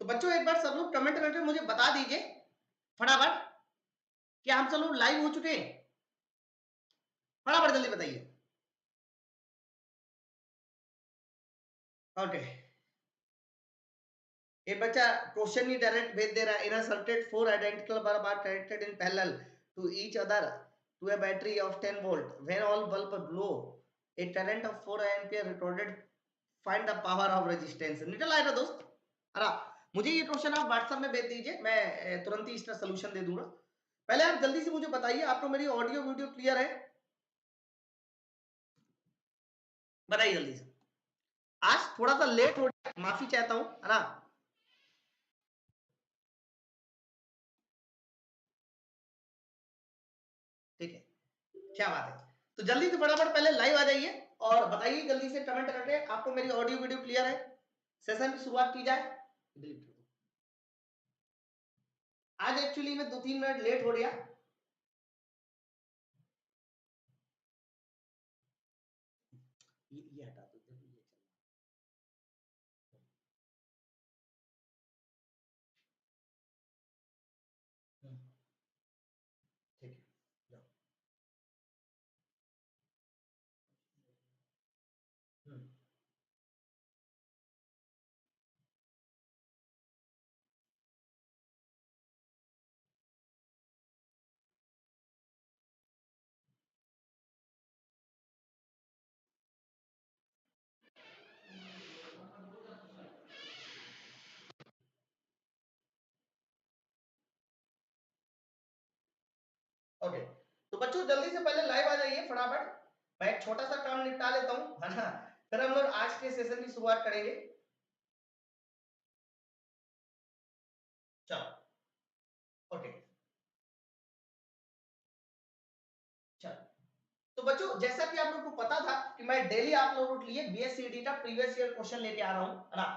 तो बच्चों एक बार सब लोग कमेंट करके मुझे बता दीजिए फटाफट कि हम सब लोग लाइव हो चुके हैं। फटाफट जल्दी बताइए। ओके, एक बच्चा क्वेश्चन ही डायरेक्ट भेज दे रहा है। इन a circuit 4 identical bulb are connected in parallel to each other to a battery of 10 volt. When all bulb glow, a current of 4 ampere recorded. Find the power of resistance. निकल आएगा दोस्त। अरे मुझे ये question आप WhatsApp में भेज दीजिए, मैं तुरंत ही इसका सोल्यूशन दे दूंगा। पहले आप जल्दी से मुझे बताइए, आपको मेरी ऑडियो वीडियो क्लियर है? बताइए जल्दी से। आज थोड़ा सा लेट हो गया, माफी चाहता हूँ, है ना। ठीक है, क्या बात है। तो जल्दी से फटाफट पहले लाइव आ जाइए और बताइए जल्दी से कमेंट करके आपको मेरी ऑडियो वीडियो क्लियर है। सेशन की शुरुआत की जाए। आज एक्चुअली में 2-3 मिनट लेट हो गया। ये हटा दो, ये ठीक है, जाओ। ओके, तो बच्चों जल्दी से पहले लाइव आ जाइए फटाफट। मैं एक छोटा सा काम निपटा लेता हूँ, है ना, फिर हम लोग आज के सेशन की शुरुआत करेंगे। चलो, ओके, चलो। तो बच्चों जैसा कि आप लोगों को पता था कि मैं डेली आप लोगों के लिए बीएससीडी का प्रीवियस ईयर क्वेश्चन लेके आ रहा हूँ, है ना।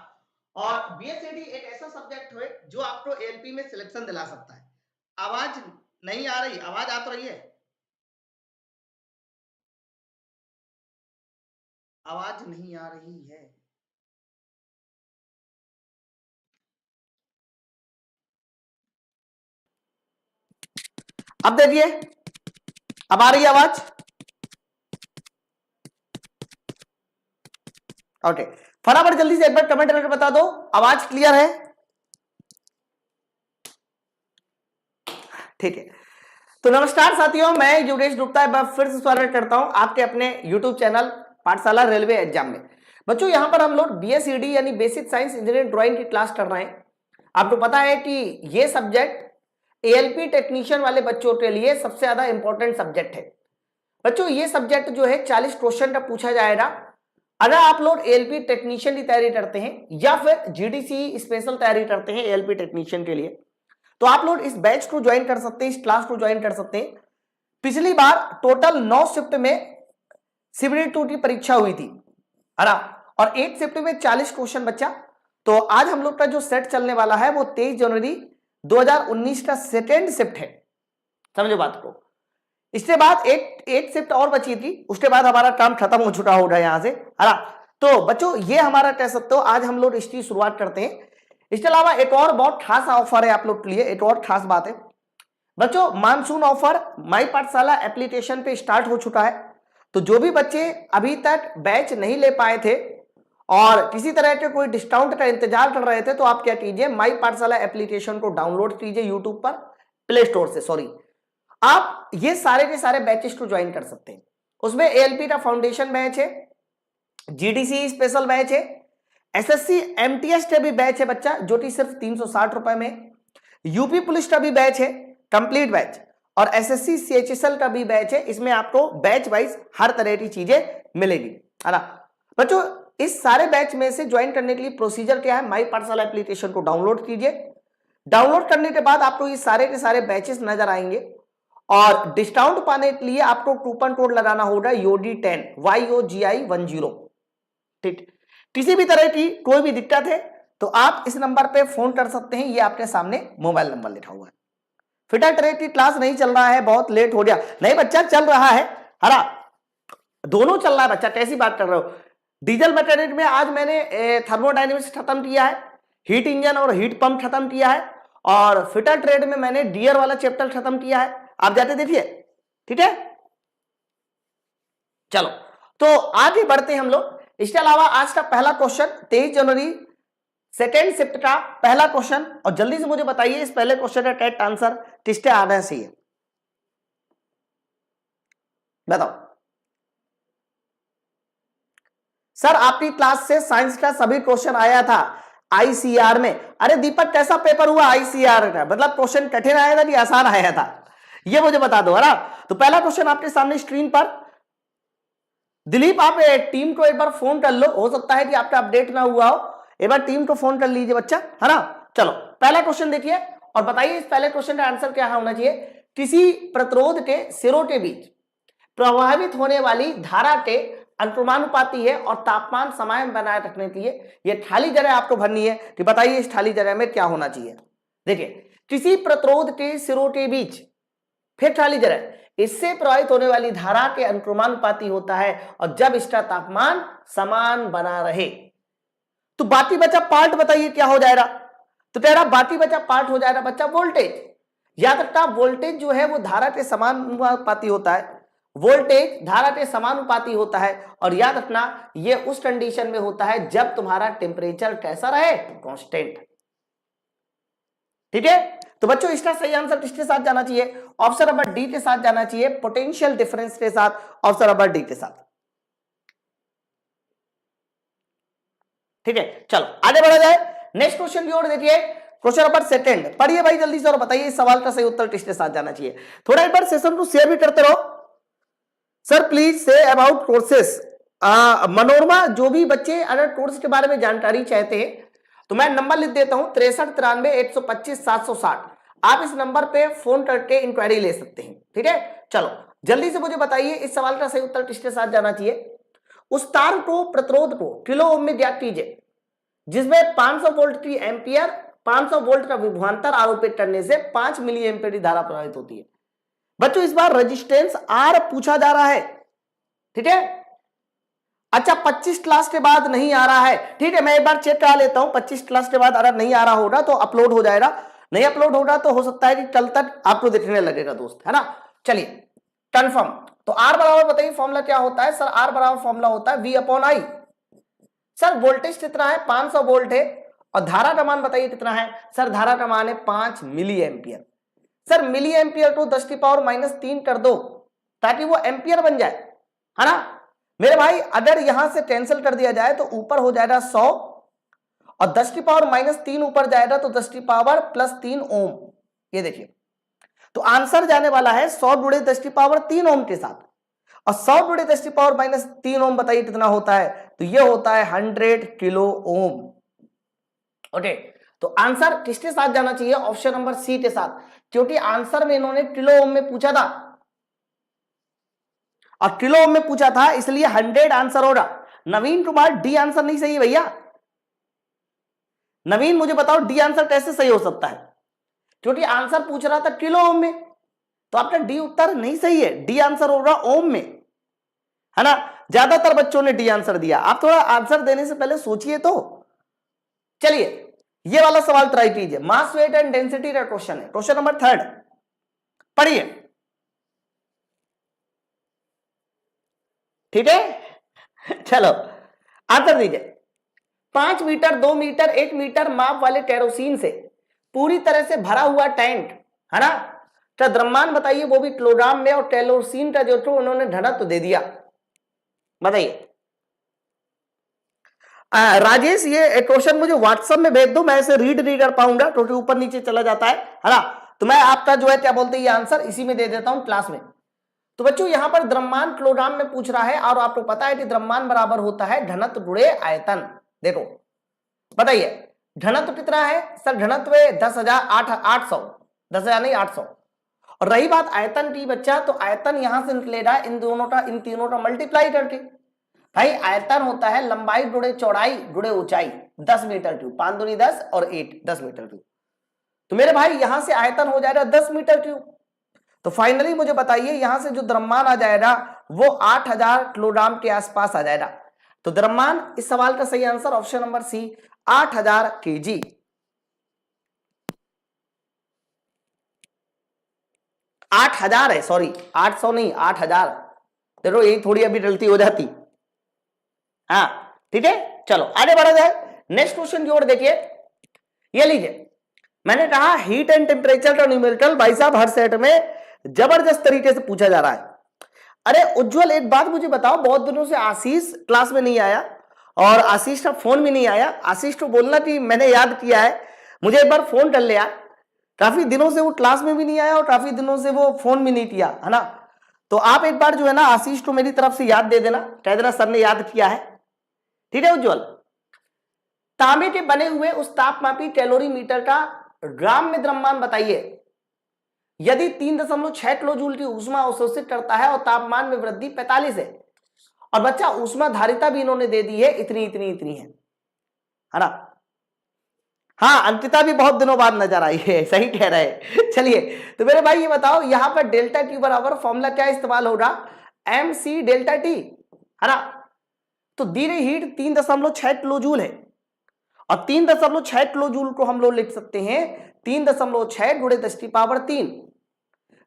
और बीएससीडी एक ऐसा सब्जेक्ट है जो आपको एलपी में सिलेक्शन दिला सकता है। आवाज नहीं आ रही? आवाज आ तो रही है? आवाज नहीं आ रही है? अब देखिए, अब आ रही है आवाज? ओके, फटाफट जल्दी से एक बार कमेंट करके बता दो आवाज क्लियर है। ठीक है, तो नमस्कार साथियों, मैं योगेश गुप्ता एक बार फिर से स्वागत करता हूं आपके अपने यूट्यूब चैनल पाठशाला रेलवे एग्जाम में। बच्चों यहां पर हम लोग बीएसईडी यानी बेसिक साइंस इंजीनियरिंग ड्राइंग की क्लास कर रहे हैं। आपको पता है कि ये सब्जेक्ट एएलपी टेक्नीशियन वाले बच्चों के लिए सबसे ज्यादा इंपॉर्टेंट सब्जेक्ट है। बच्चों ये सब्जेक्ट जो है 40 क्वेश्चन का पूछा जाएगा। अगर आप लोग एएलपी टेक्नीशियन की तैयारी करते हैं या फिर जीडीसी स्पेशल तैयारी करते हैं एएलपी टेक्नीशियन के लिए, तो आप लोग इस बैच को ज्वाइन कर सकते हैं, इस क्लास को ज्वाइन कर सकते हैं। पिछली बार टोटल 9 शिफ्ट में सिविल की परीक्षा हुई थी, है ना, और 1 शिफ्ट में 40 क्वेश्चन बच्चा। तो आज हम लोग का जो सेट चलने वाला है वो 23 जनवरी 2019 का सेकेंड शिफ्ट है, समझो बात को। इसके बाद एक शिफ्ट और बची थी, उसके बाद हमारा काम खत्म हो चुका होगा यहां से, है ना। तो बच्चों ये हमारा कह सकते हो आज हम लोग इसकी शुरुआत करते हैं। इसके अलावा एक और बहुत खास ऑफर है आप लोग के लिए, एक और खास बात है बच्चों, मानसून ऑफर माई पाठशाला एप्लीकेशन पे स्टार्ट हो चुका है। तो जो भी बच्चे अभी तक बैच नहीं ले पाए थे और किसी तरह के कोई डिस्काउंट का इंतजार कर रहे थे, तो आप क्या कीजिए, माई पाठशाला एप्लीकेशन को डाउनलोड कीजिए यूट्यूब पर, प्ले स्टोर से, सॉरी। आप ये सारे के सारे बैचेस को ज्वाइन कर सकते हैं। उसमें एएलपी का फाउंडेशन बैच है, जीडीसी स्पेशल बैच है, एसएससी एमटीएस का भी बैच है बच्चा, जो कि सिर्फ 360 रुपए में, यूपी पुलिस का भी बैच है कंप्लीट बैच, और एसएससी सीएचएसएल का भी बैच है। इसमें आपको बैच वाइज हर तरह की चीजें मिलेगी, है ना। बच्चों इस सारे बैच में से ज्वाइन करने के लिए प्रोसीजर क्या है, माई पाठशाला एप्लीकेशन को डाउनलोड कीजिए। डाउनलोड करने के बाद आपको ये सारे के सारे बैचेस नजर आएंगे और डिस्काउंट पाने के लिए आपको कूपन कोड लगाना होगा YOGI10 YOGI10। ठीक, किसी भी तरह की कोई भी दिक्कत है तो आप इस नंबर पे फोन कर सकते हैं, ये आपके सामने मोबाइल नंबर लिखा हुआ है। फिटर ट्रेड की क्लास नहीं चल रहा है, बहुत लेट हो गया। नहीं बच्चा चल रहा है, हरा दोनों चल रहा है बच्चा, कैसी बात कर रहे हो। डीजल मैकेनिक में आज मैंने थर्मोडायनेमिक्स खत्म किया है, हीट इंजन और हीट पंप खत्म किया है, और फिटर ट्रेड में मैंने डियर वाला चैप्टर खत्म किया है, आप जाते देखिए। ठीक है, चलो तो आगे बढ़ते हैं हम लोग। इसके अलावा आज का पहला क्वेश्चन 23 जनवरी सेकेंड शिफ्ट का पहला क्वेश्चन, और जल्दी से मुझे बताइए इस पहले क्वेश्चन का करेक्ट आंसर किसके आना चाहिए, बताओ। सर आपकी क्लास से साइंस का सभी क्वेश्चन आया था आईसीआर में। अरे दीपक कैसा पेपर हुआ आईसीआर का, मतलब क्वेश्चन कठिन आया था कि आसान आया था, ये मुझे बता दो, है ना। तो पहला क्वेश्चन आपके सामने स्क्रीन पर। दिलीप आप टीम को एक बार फोन कर लो, हो सकता है कि आपका अपडेट ना हुआ हो, एक बार टीम को फोन कर लीजिए बच्चा, है ना। चलो पहला क्वेश्चन देखिए और बताइए इस पहले क्वेश्चन का आंसर क्या होना चाहिए। किसी प्रतिरोध के सिरों के बीच प्रभावित होने वाली धारा के अनुमानुपाती है और तापमान समान बनाए रखने के लिए ये खाली जगह आपको भरनी है कि बताइए इस खाली जगह में क्या होना चाहिए। देखिए किसी प्रतिरोध के सिरों के बीच, फिर खाली जगह, इससे प्रवाहित होने वाली धारा के अनुक्रमानुपाती होता है और जब इसका तापमान समान बना रहे। तो बाकी बचा पार्ट बताइए क्या हो जाएगा। तो तेरा बाकी बचा पार्ट हो जाएगा बच्चा वोल्टेज। याद रखना वोल्टेज जो है वो धारा के समानुपाती होता है, वोल्टेज धारा के समानुपाती होता है, और याद रखना ये उस कंडीशन में होता है जब तुम्हारा टेम्परेचर कैसा रहे, कांस्टेंट। ठीक है, तो बच्चों इसका सही आंसर किसके साथ जाना चाहिए, ऑप्शन नंबर डी के साथ जाना चाहिए, पोटेंशियल डिफरेंस के साथ, ऑप्शन नंबर डी के साथ। ठीक है, चलो आगे बढ़ा जाए। नेक्स्ट क्वेश्चन की ओर देखिए, क्वेश्चन नंबर सेकंड पढ़िए भाई जल्दी से और बताइए इस सवाल का सही उत्तर किसके साथ जाना चाहिए। थोड़ा एक बार सेशन को शेयर भी करते रहो। Sir please say about courses. Manorama, जो भी बच्चे अगर कोर्स के बारे में जानकारी चाहते हैं तो मैं नंबर लिख देता हूं 6393-125-760। आप इस नंबर पे फोन करके इंक्वायरी ले सकते हैं। ठीक है, चलो जल्दी से मुझे बताइए इस सवाल का सही उत्तर किसके साथ जाना चाहिए। उस तार को, प्रतिरोध को किलो ओम में ज्ञात कीजिए जिसमें 500 वोल्ट की एम्पियर, 500 वोल्ट का विभवांतर आरोपित करने से 5 मिली एम्पियर की धारा प्रवाहित होती है। बच्चों इस बार रेजिस्टेंस आर पूछा जा रहा है। ठीक है, अच्छा 25 क्लास के बाद नहीं आ रहा है। ठीक है, मैं एक बार चेक करा लेता हूं, 25 क्लास के बाद अगर नहीं आ रहा होगा तो अपलोड हो जाएगा, नहीं अपलोड होगा तो हो सकता है कि कल तक आपको दिखने लगेगा दोस्त, है ना। चलिए कंफर्म। तो आर बराबर बताइए फॉर्मूला क्या होता है। सर आर बराबर फॉर्मूला होता है V upon I. Sir voltage कितना है, 500 वोल्ट है, और धारा का मान बताइए कितना है। सर धारा का मान है 5 milliampere. Sir milliampere को 10⁻³ कर दो ताकि वो एम्पियर बन जाए, है ना मेरे भाई। अगर यहां से कैंसिल कर दिया जाए तो ऊपर हो जाएगा 100 और 10⁻³ ऊपर जाएगा तो 10⁻+3 ओम। ये देखिए, तो आंसर जाने वाला है 100 × 10⁻³ ओम के साथ, और 100 × 10⁻³ ओम बताइए कितना होता है। तो ये होता है 100 किलो ओम। ओके, तो आंसर किसके साथ जाना चाहिए, ऑप्शन नंबर सी के साथ, क्योंकि आंसर में इन्होंने किलो ओम में पूछा था और किलो ओम में पूछा था इसलिए 100 आंसर होगा। नवीन कुमार डी आंसर नहीं सही है भैया। नवीन मुझे बताओ डी आंसर कैसे सही हो सकता है, क्योंकि आंसर पूछ रहा था किलो ओम में, तो आपका डी उत्तर नहीं सही है। डी आंसर होगा ओम में, है ना। ज्यादातर बच्चों ने डी आंसर दिया। आप थोड़ा आंसर देने से पहले सोचिए तो। चलिए ये वाला सवाल ट्राई कीजिए, मास वेट एंड डेंसिटी का क्वेश्चन है, क्वेश्चन नंबर 3 पढ़िए। ठीक है, चलो आंसर दीजिए। 5 मीटर, 2 मीटर, 1 मीटर माप वाले केरोसिन से पूरी तरह से भरा हुआ टैंक, है ना, का द्रव्यमान बताइए, वो भी किलोग्राम में, और केरोसिन का जो तो उन्होंने घनत्व दे दिया, बताइए। राजेश ये क्वेश्चन मुझे व्हाट्सएप में भेज दो, मैं इसे रीड नहीं कर पाऊंगा क्योंकि ऊपर नीचे चला जाता है ना। तो मैं आपका जो है क्या बोलते हैं ये आंसर इसी में दे देता हूं क्लास में। तो बच्चों यहां पर द्रव्यमान किलोग्राम में पूछ रहा है, और आपको पता है कि द्रव्यमान बराबर होता है घनत्व गुणे आयतन। देखो बताइए घनत्व कितना है। सर घनत्व 10,800, 10,000 नहीं 800। और रही बात आयतन की बच्चा, तो आयतन यहां से निकलेगा इन तीनों का मल्टीप्लाई करके। भाई आयतन होता है लंबाई गुणे चौड़ाई गुणे ऊंचाई, 10 मीटर क्यूब, 5 दूनी 10 और 8 10 मीटर क्यूब। तो मेरे भाई यहां से आयतन हो जाएगा 10 मीटर क्यूब। तो फाइनली मुझे बताइए यहां से जो द्रव्यमान आ जाएगा वो 8000 किलोग्राम के आसपास आ जाएगा। तो द्रव्यमान इस सवाल का सही answer option number C 8000 KG. 8000 है, सॉरी 800 नहीं 8000। देखो यही थोड़ी अभी गलती हो जाती। हाँ ठीक है, चलो आगे बढ़ा जाए। नेक्स्ट क्वेश्चन की ओर देखिए, ये लीजिए, मैंने कहा हीट एंड टेम्परेचर का न्यूमेरिकल भाई साहब हर सेट में जबरदस्त तरीके से पूछा जा रहा है। अरे उज्जवल एक बात मुझे बताओ, बहुत दिनों से आशीष क्लास में नहीं आया और आशीष का फोन भी नहीं आया। आशीष को बोलना कि मैंने याद किया है, मुझे एक बार फोन कर लिया। काफी दिनों से वो क्लास में भी नहीं आया और काफी दिनों से वो फोन भी नहीं किया, है ना। तो आप एक बार जो है ना आशीष को मेरी तरफ से याद दे देना, कह देना सर ने याद किया है, ठीक है उज्जवल। तांबे के बने हुए उस तापमापी कैलोरीमीटर का ग्राम में द्रव्यमान बताइए यदि 3.6 किलो जूल की ऊष्मा अवशोषित करता है और तापमान में वृद्धि 45 है। और बच्चा ऊष्मा धारिता भी इन्होंने दे दी है, इतनी इतनी इतनी है ना। हाँ अंकिता भी बहुत दिनों बाद नजर आई है, सही कह रहे हैं। चलिए तो मेरे भाई ये बताओ यहां पर डेल्टा टी बराबर फॉर्मूला क्या इस्तेमाल होगा, एम सी डेल्टा टी, है ना। तो दी गई हीट 3.6 किलो जूल है और 3.6 किलो जूल को हम लोग लिख सकते हैं 3.6 गुणे 10⁻3।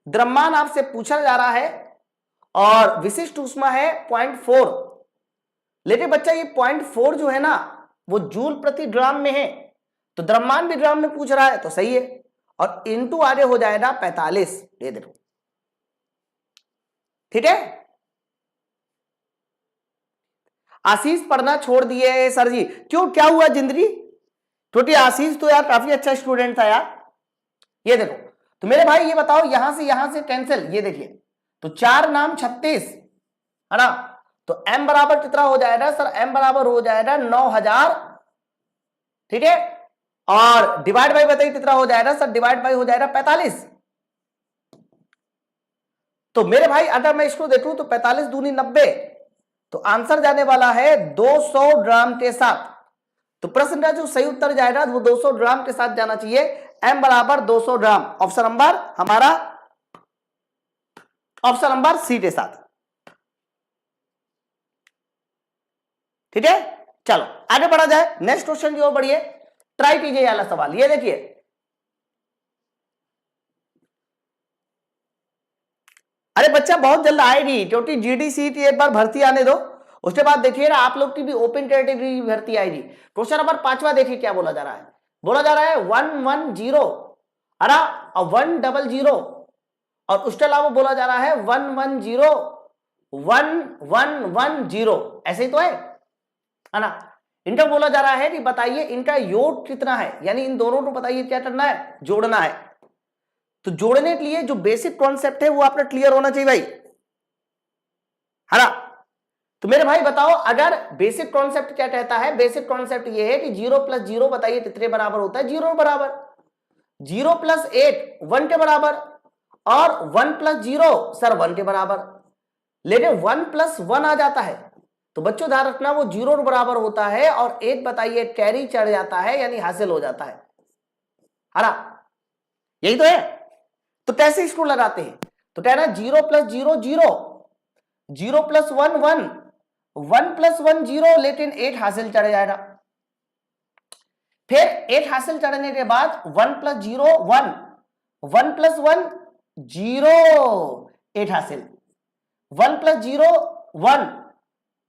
द्रव्यमान आपसे पूछा जा रहा है और विशिष्ट ऊष्मा है 0.4। लेकिन बच्चा ये 0.4 जो है ना वो जूल प्रति ग्राम में है, तो द्रव्यमान भी ग्राम में पूछ रहा है तो सही है। और इंटू आगे हो जाएगा 45, दे दे, ठीक है। आशीष पढ़ना छोड़ दिए सर जी, क्यों क्या हुआ जिंदगी, क्योंकि आशीष तो यार काफी अच्छा स्टूडेंट था यार। ये देखो तो मेरे भाई ये बताओ यहां से कैंसिल, ये देखिए तो 4 नाम 36, है ना। तो m बराबर कितना हो जाएगा सर, m बराबर हो जाएगा 9000, ठीक है। और डिवाइड बाई बताइए कितना हो जाएगा सर, डिवाइड बाई हो जाएगा 45। तो मेरे भाई अगर मैं इसको देखूं तो 45 दूनी 90, तो आंसर जाने वाला है 200 ग्राम के साथ। तो प्रश्न का जो सही उत्तर जाएगा वो 200 ग्राम के साथ जाना चाहिए, m बराबर 200 ग्राम। ऑप्शन नंबर हमारा ऑप्शन नंबर सी के साथ, ठीक है। चलो आगे बढ़ा जाए, नेक्स्ट क्वेश्चन की ओर बढ़िए, ट्राई कीजिए वाला सवाल। ये देखिए अरे बच्चा बहुत जल्द आएगी क्योंकि जीडीसी की एक बार भर्ती आने दो, उसके बाद देखिए ना आप लोग की भी ओपन कैटेगरी भर्ती आएगी। क्वेश्चन नंबर 5वां देखिए क्या बोला जा रहा है, बोला जा रहा है 110 अरा 100 और उसके अलावा बोला जा रहा है 110 1110, ऐसे ही तो है ना। इनका बोला जा रहा है कि बताइए इनका योग कितना है, यानी इन दोनों को बताइए क्या करना है, जोड़ना है। तो जोड़ने के लिए जो बेसिक कॉन्सेप्ट है वो आपका क्लियर होना चाहिए भाई, है ना। तो मेरे भाई बताओ अगर बेसिक कॉन्सेप्ट क्या कहता है, बेसिक कॉन्सेप्ट ये है कि 0 + 0 बताइए कितने बराबर होता है, 0 बराबर, 0 + 8 1 के बराबर और 1 + 0 सर 1 के बराबर। लेकिन 1 + 1 आ जाता है तो बच्चों ध्यान रखना वो 0 के बराबर होता है और 8 बताइए कैरी चढ़ जाता है यानी हासिल हो जाता है ना, यही तो है। तो कैसे इसको लगाते हैं, तो कहना 0 + 0 0, 0 + 1 1, 1 + 1 0, लेकिन 8 हासिल चढ़ जाएगा। फिर 8 हासिल चढ़ने के बाद 1 + 0 1, 1 + 1 0, 8 हासिल, 1 + 0 1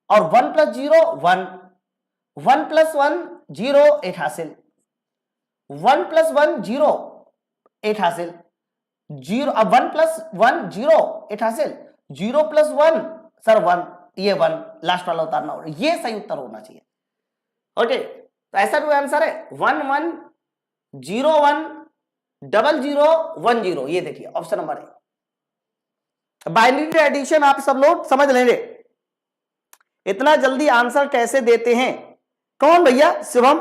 और 1 + 0 1, 1 + 1 0, 8 हासिल, 1 + 1 0, 8 हासिल, 0 अब 1 + 1 0, 8 हासिल, 0 + 1 सर 1, ये 1 लास्ट वाला उतारना होगा, ये सही उत्तर होना चाहिए। ओके तो ऐसा कोई आंसर है 1 1 0 1 0 0 1 0, ये देखिए ऑप्शन नंबर है। बाइनरी एडिशन आप सब लोग समझ लेंगे, इतना जल्दी आंसर कैसे देते हैं, कौन भैया, शिवम।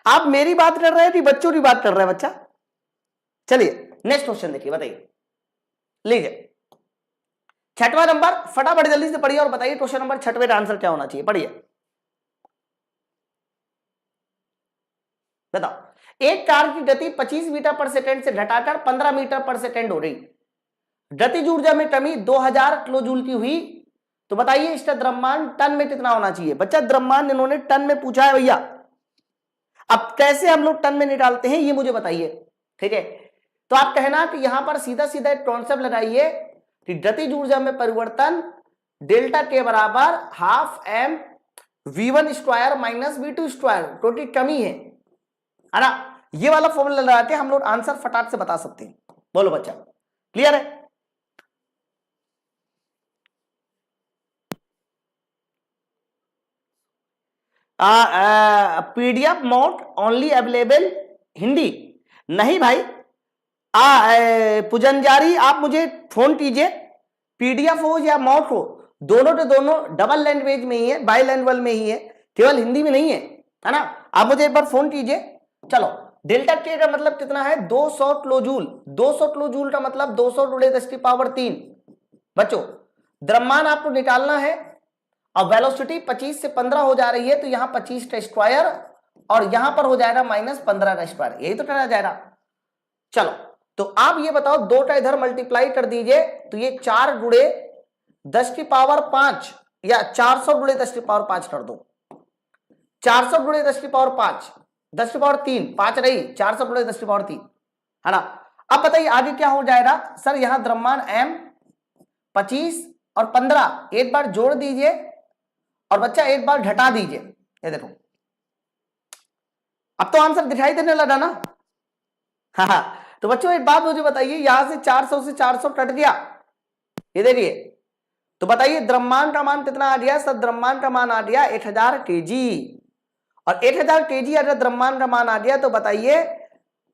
आप मेरी बात कर रहे हैं कि बच्चों की बात कर रहे हैं बच्चा। चलिए नेक्स्ट क्वेश्चन देखिए, बताइए, लीजिए 6वां नंबर, फटाफट जल्दी से पढ़िए और बताइए क्वेश्चन नंबर 6वें का आंसर क्या होना चाहिए, पढ़िए बताओ। एक कार की गति 25 मीटर पर सेकंड से घटाकर 15 मीटर पर सेकंड हो रही, गतिज ऊर्जा में कमी 2000 किलो जूल की हुई, तो बताइए इसका द्रव्यमान टन में कितना होना चाहिए। बच्चा द्रव्यमान इन्होंने टन में पूछा है भैया, अब कैसे हम लोग टन में निकालते हैं ये मुझे बताइए, ठीक है। तो आप कहना कि यहां पर सीधा सीधा एक कॉन्सेप्ट लगाइए कि गतिज ऊर्जा में परिवर्तन डेल्टा के बराबर half M v1 square minus v2 square, total कमी है ना। ये वाला फॉर्मूला लगा के हम लोग आंसर फटाक से बता सकते हैं। बोलो बच्चा, क्लियर है? PDF mode only available Hindi नहीं भाई। पुजंजारी आप मुझे फोन कीजिए, पीडीएफ हो या मॉक हो, दोनों के दोनों डबल लैंग्वेज में ही है, बाइलैंग्वेज में ही है, केवल हिंदी में नहीं है ना। आप मुझे एक बार फोन कीजिए। चलो, डेल्टा के का मतलब कितना है? 200 किलोजूल। 200 किलोजूल का मतलब 200 × 10⁻3। बच्चों, द्रव्यमान आपको निकालना है और वेलोसिटी 25 से 15 हो जा रही है, तो यहां 25 का स्क्वायर और यहां पर हो जाएगा -15 का स्क्वायर, यही तो करना जाएगा। चलो, तो आप ये बताओ, 2 का इधर मल्टीप्लाई कर दीजिए, तो ये 4 × 10⁵ या 400 × 10⁵ कर दो। 400 × 10⁵, 10⁻3, 5 रही, 400 × 10⁻3 है ना। अब बताइए आगे क्या हो जाएगा? सर यहां द्रव्यमान m 25 और 15 एक बार जोड़ दीजिए और बच्चा एक बार घटा दीजिए। ये देखो, अब तो आंसर दिखाई देने लगा ना। हाँ, तो बच्चों एक बात मुझे बताइए, यहां से 400 से 400 कट गया, ये देखिए, तो बताइए द्रव्यमान का मान कितना आ गया? सर द्रव्यमान का मान आ गया 1000 kg। और 1000 kg अगर द्रव्यमान का मान आ गया, तो बताइए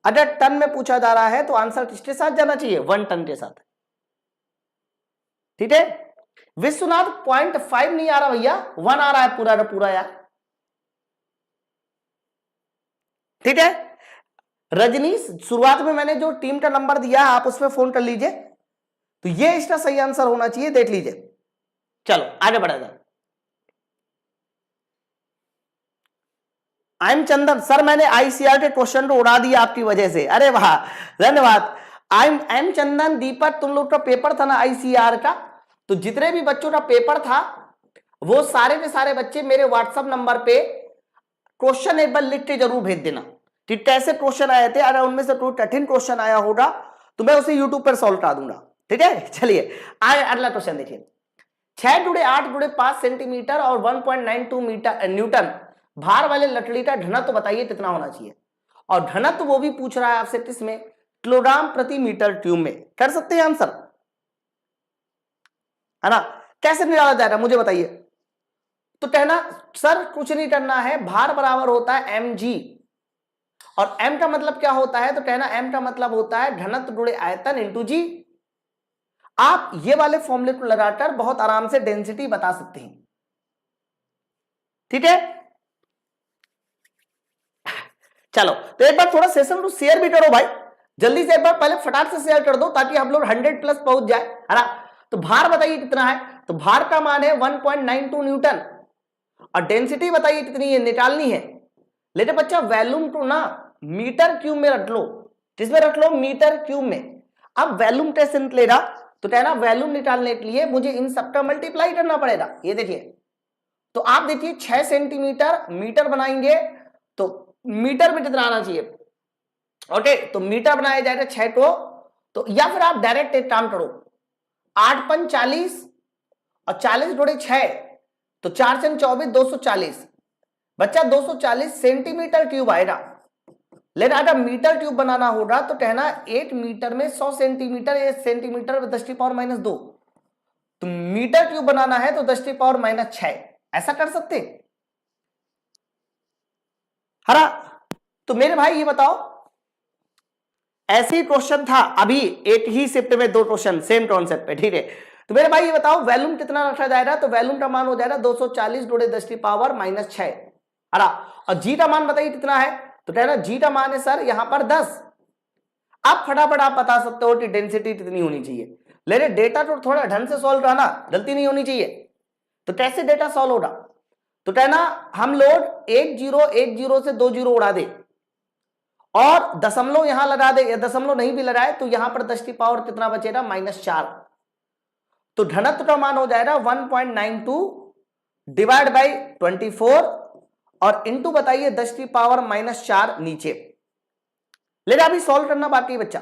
अगर टन में पूछा जा रहा है तो आंसर किसके साथ जाना चाहिए? 1 टन के साथ। ठीक है, विश्वनाथ 0.5 नहीं आ रहा भैया, 1 आ रहा है पूरा का पूरा यार। ठीक है, रजनीश, शुरुआत में मैंने जो टीम का नंबर दिया है आप उसमें फोन कर लीजिए, तो ये इसका सही आंसर होना चाहिए, देख लीजिए। चलो आगे बढ़ा जाए। आई एम चंदन, सर मैंने आईसीआर के क्वेश्चन को उड़ा दिया आपकी वजह से, अरे वाह, धन्यवाद। आई एम चंदन, दीपक, तुम लोग का पेपर था ना आईसीआर का, तो जितने भी बच्चों का पेपर था वो सारे के सारे बच्चे मेरे व्हाट्सएप नंबर पे क्वेश्चन एक बार लिख के जरूर भेज देना कि कैसे क्वेश्चन आए थे। अगर उनमें से कोई कठिन क्वेश्चन आया होगा तो मैं उसे यूट्यूब पर सॉल्व करा दूंगा। ठीक है, चलिए आगे अगला क्वेश्चन देखिए। 6 × 8 × 5 सेंटीमीटर और 1.92 मीटर न्यूटन भार वाले लकड़ी का घनत्व बताइए कितना होना चाहिए। और घनत्व वो भी पूछ रहा है आपसे किसमें? किलोग्राम प्रति मीटर क्यूब में। कर सकते हैं आंसर, है ना। कैसे निकाला जाएगा मुझे बताइए। तो कहना सर कुछ नहीं करना है, भार बराबर होता है mg, और m का मतलब क्या होता है? तो कहना m का मतलब होता है घनत्व × आयतन इंटू जी। आप ये वाले फॉर्मूले को लगाकर बहुत आराम से डेंसिटी बता सकते हैं। ठीक है, चलो तो एक बार थोड़ा सेशन को शेयर भी करो भाई, जल्दी से एक बार पहले फटाक से शेयर कर दो ताकि हम लोग 100+ पहुंच जाए, है ना। तो भार बताइए कितना है? तो भार का मान है 1.92 न्यूटन और डेंसिटी बताइए कितनी है, निकालनी है। लेकिन बच्चा वॉल्यूम को ना मीटर क्यूब में रख लो। किसमें रख लो? मीटर क्यूब में। अब वॉल्यूम कैसे निकलेगा? तो कहना वॉल्यूम निकालने के लिए मुझे इन सबका मल्टीप्लाई करना पड़ेगा। ये देखिए, तो आप देखिए 6 सेंटीमीटर मीटर बनाएंगे तो मीटर में कितना आना चाहिए? ओके, तो मीटर बनाया जाएगा 6 को, तो या फिर आप डायरेक्ट एक काम करो, 8 × 5 = 40 और 40 × 6 तो 4 × 6 = 24, 240। बच्चा 240 सेंटीमीटर क्यूब आएगा। लेकिन अगर मीटर क्यूब बनाना होगा तो कहना 1 मीटर में 100 सेंटीमीटर, 1 सेंटीमीटर में 10⁻⁻2। तो मीटर क्यूब बनाना है तो 10⁻⁻6, ऐसा कर सकते हैं, है ना। तो मेरे भाई ये बताओ, ऐसे ही क्वेश्चन था अभी एक ही शिफ्ट में 2 क्वेश्चन सेम कॉन्सेप्ट पे। ठीक है, तो मेरे भाई ये बताओ वॉल्यूम कितना रखा जाएगा? तो वॉल्यूम का मान हो जाएगा 240 × 10⁻⁻6, है ना। और जी का मान बताइए कितना है? तो कहना जी का मान है सर यहां पर 10। अब फटाफट आप बता सकते हो कि डेंसिटी कितनी होनी चाहिए, लेकिन डेटा तो थोड़ा ढंग से सॉल्व करना, गलती नहीं होनी चाहिए। तो कैसे डेटा सॉल्व होगा? तो कहना हम लोग 1 0 1 0 से 2 0 उड़ा दे और दशमलव यहां लगा दे, या दशमलव नहीं भी लगाए तो यहां पर 10 की पावर कितना बचेगा? -4। तो घनत्व का मान हो जाएगा 1.92 डिवाइड बाई 24 और इंटू बताइए 10 की पावर -4 नीचे। लेकिन अभी सॉल्व करना बाकी है बच्चा।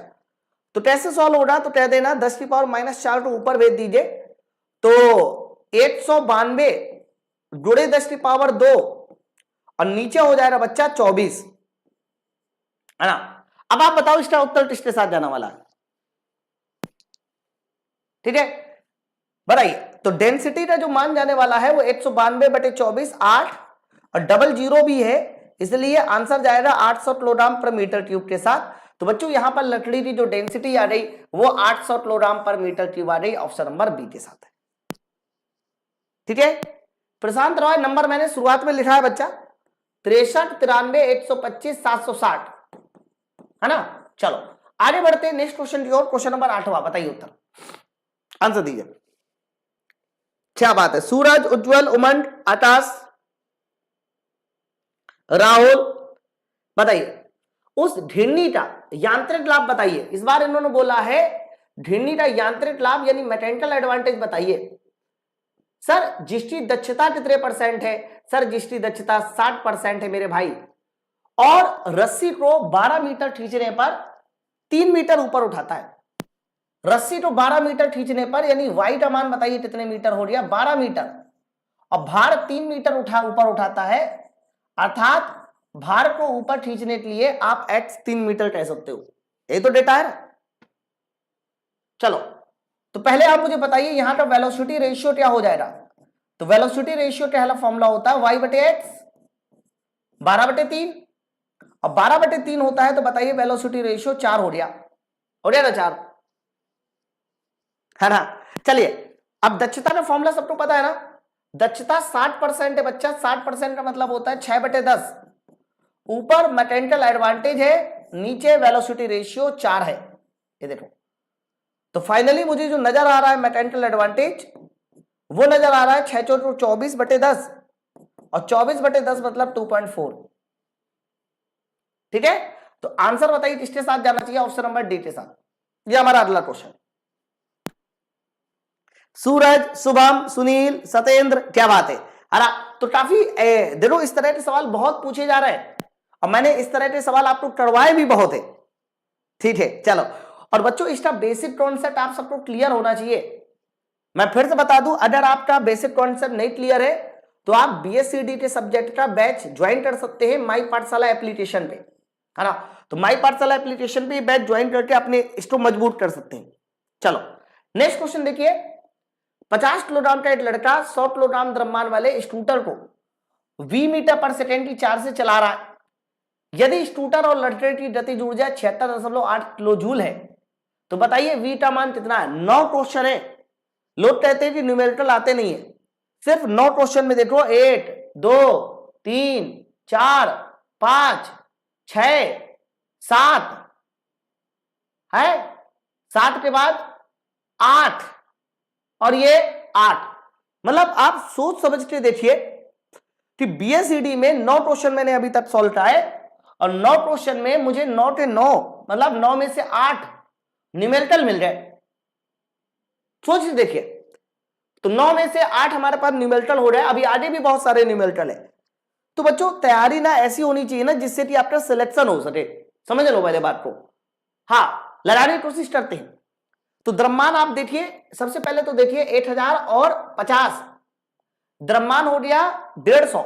तो कैसे सॉल्व होगा, तो कह देना 10⁻⁻4 को ऊपर भेज दीजिए, तो 192 गुणे 10⁻2 और नीचे हो जाएगा बच्चा 24, है ना। अब आप बताओ इसका उत्तर किसके साथ जाने वाला है, ठीक है, बताइए। तो डेंसिटी का जो मान जाने वाला है वो 192/24 8 और डबल जीरो भी है, इसलिए आंसर जाएगा 800 किलोग्राम पर मीटर क्यूब के साथ। तो बच्चों यहां पर लकड़ी की जो डेंसिटी आ रही वो 800 किलोग्राम पर मीटर क्यूब आ रही, ऑप्शन नंबर बी के साथ है, ठीक है। प्रशांत रॉय नंबर मैंने शुरुआत में लिखा है बच्चा 63 93 125 760, है ना। चलो आगे बढ़ते हैं नेक्स्ट क्वेश्चन की ओर। क्वेश्चन नंबर 8वां, बताइए उत्तर, आंसर दीजिए। क्या बात है, सूरज, उज्जवल, उमंग, आकाश, राहुल, बताइए उस ढिन्नी का यांत्रिक लाभ बताइए। इस बार इन्होंने बोला है ढिन्नी का यांत्रिक लाभ यानी मैकेनिकल एडवांटेज बताइए। सर जिसकी दक्षता कितने परसेंट है, सर जिसकी दक्षता 60% है मेरे भाई, और रस्सी को 12 मीटर खींचने पर 3 मीटर ऊपर उठाता है। रस्सी को 12 मीटर खींचने पर यानी वाई का मान बताइए कितने मीटर हो गया, 12 मीटर, और भार 3 मीटर ऊपर उठाता है, अर्थात भार को ऊपर खींचने के लिए आप x 3 मीटर कह सकते हो, ये तो डेटा है। चलो तो पहले आप मुझे बताइए यहां का वेलोसिटी रेशियो क्या हो जाएगा। तो वेलोसिटी रेशियो का फॉर्मूला होता है y/x 12/3, अब 12/3 होता है तो बताइए वेलोसिटी रेशियो 4 हो गया ना 4, है ना। चलिए अब दक्षता का फॉर्मूला सबको पता है ना, दक्षता 60% है बच्चा, 60% का मतलब होता है 6/10, ऊपर मैकेनिकल एडवांटेज है, नीचे वेलोसिटी रेशियो 4 है, ये देखो। तो फाइनली मुझे जो नजर आ रहा है मैकेनिकल एडवांटेज वो नजर आ रहा है 6 चौक 24/10 और 24/10 मतलब 2.4, ठीक है। तो आंसर बताइए किसके साथ जाना चाहिए, ऑप्शन नंबर डी के साथ। ये हमारा अगला क्वेश्चन। सूरज, शुभम, सुनील, सत्येंद्र, क्या बात है, अरे तो काफी देखो इस तरह के सवाल बहुत पूछे जा रहे हैं और मैंने इस तरह के सवाल आपको करवाए भी बहुत है, ठीक है। चलो और बच्चों इसका बेसिक कॉन्सेप्ट आप सबको क्लियर होना चाहिए। मैं फिर से बता दूं, अगर आपका बेसिक कॉन्सेप्ट नहीं क्लियर है तो आप बीएससीडी के सब्जेक्ट का बैच ज्वाइन कर सकते हैं माई पाठशाला एप्लीकेशन पे, है ना। तो माई पाठशाला एप्लीकेशन पे बैच ज्वाइन करके अपने इसको मजबूत कर सकते हैं। चलो नेक्स्ट क्वेश्चन देखिए, 50 किलोग्राम का एक लड़का 100 किलोग्राम द्रव्यमान वाले स्कूटर को 20 मीटर पर सेकेंड की चार्ज से चला रहा है। यदि स्कूटर और लड़के की गतिज ऊर्जा 76.8 किलो जूल है तो बताइए वी का मान कितना है। 9 क्वेश्चन है, लोग कहते हैं कि न्यूमेरिकल आते नहीं है, सिर्फ 9 क्वेश्चन में देखो 1 2 3 4 5 6 7 है, 7 के बाद 8 और ये 8, मतलब आप सोच समझ के देखिए कि बीएसईडी में 9 क्वेश्चन मैंने अभी तक सॉल्व किया है और 9 क्वेश्चन में मुझे 9 के 9 मतलब 9 में से 8 न्यूमेरिकल मिल गए। सोच देखिए, तो 9 में से 8 हमारे पास न्यूमेरिकल हो रहा है, अभी आगे भी बहुत सारे न्यूमेरिकल है। तो बच्चों तैयारी ना ऐसी होनी चाहिए ना जिससे कि आपका सिलेक्शन हो सके, समझ लो पहले बात को। हाँ लगाने की कोशिश करते हैं। तो द्रव्यमान आप देखिए, सबसे पहले तो देखिए 1000 और 50, द्रव्यमान हो गया 150,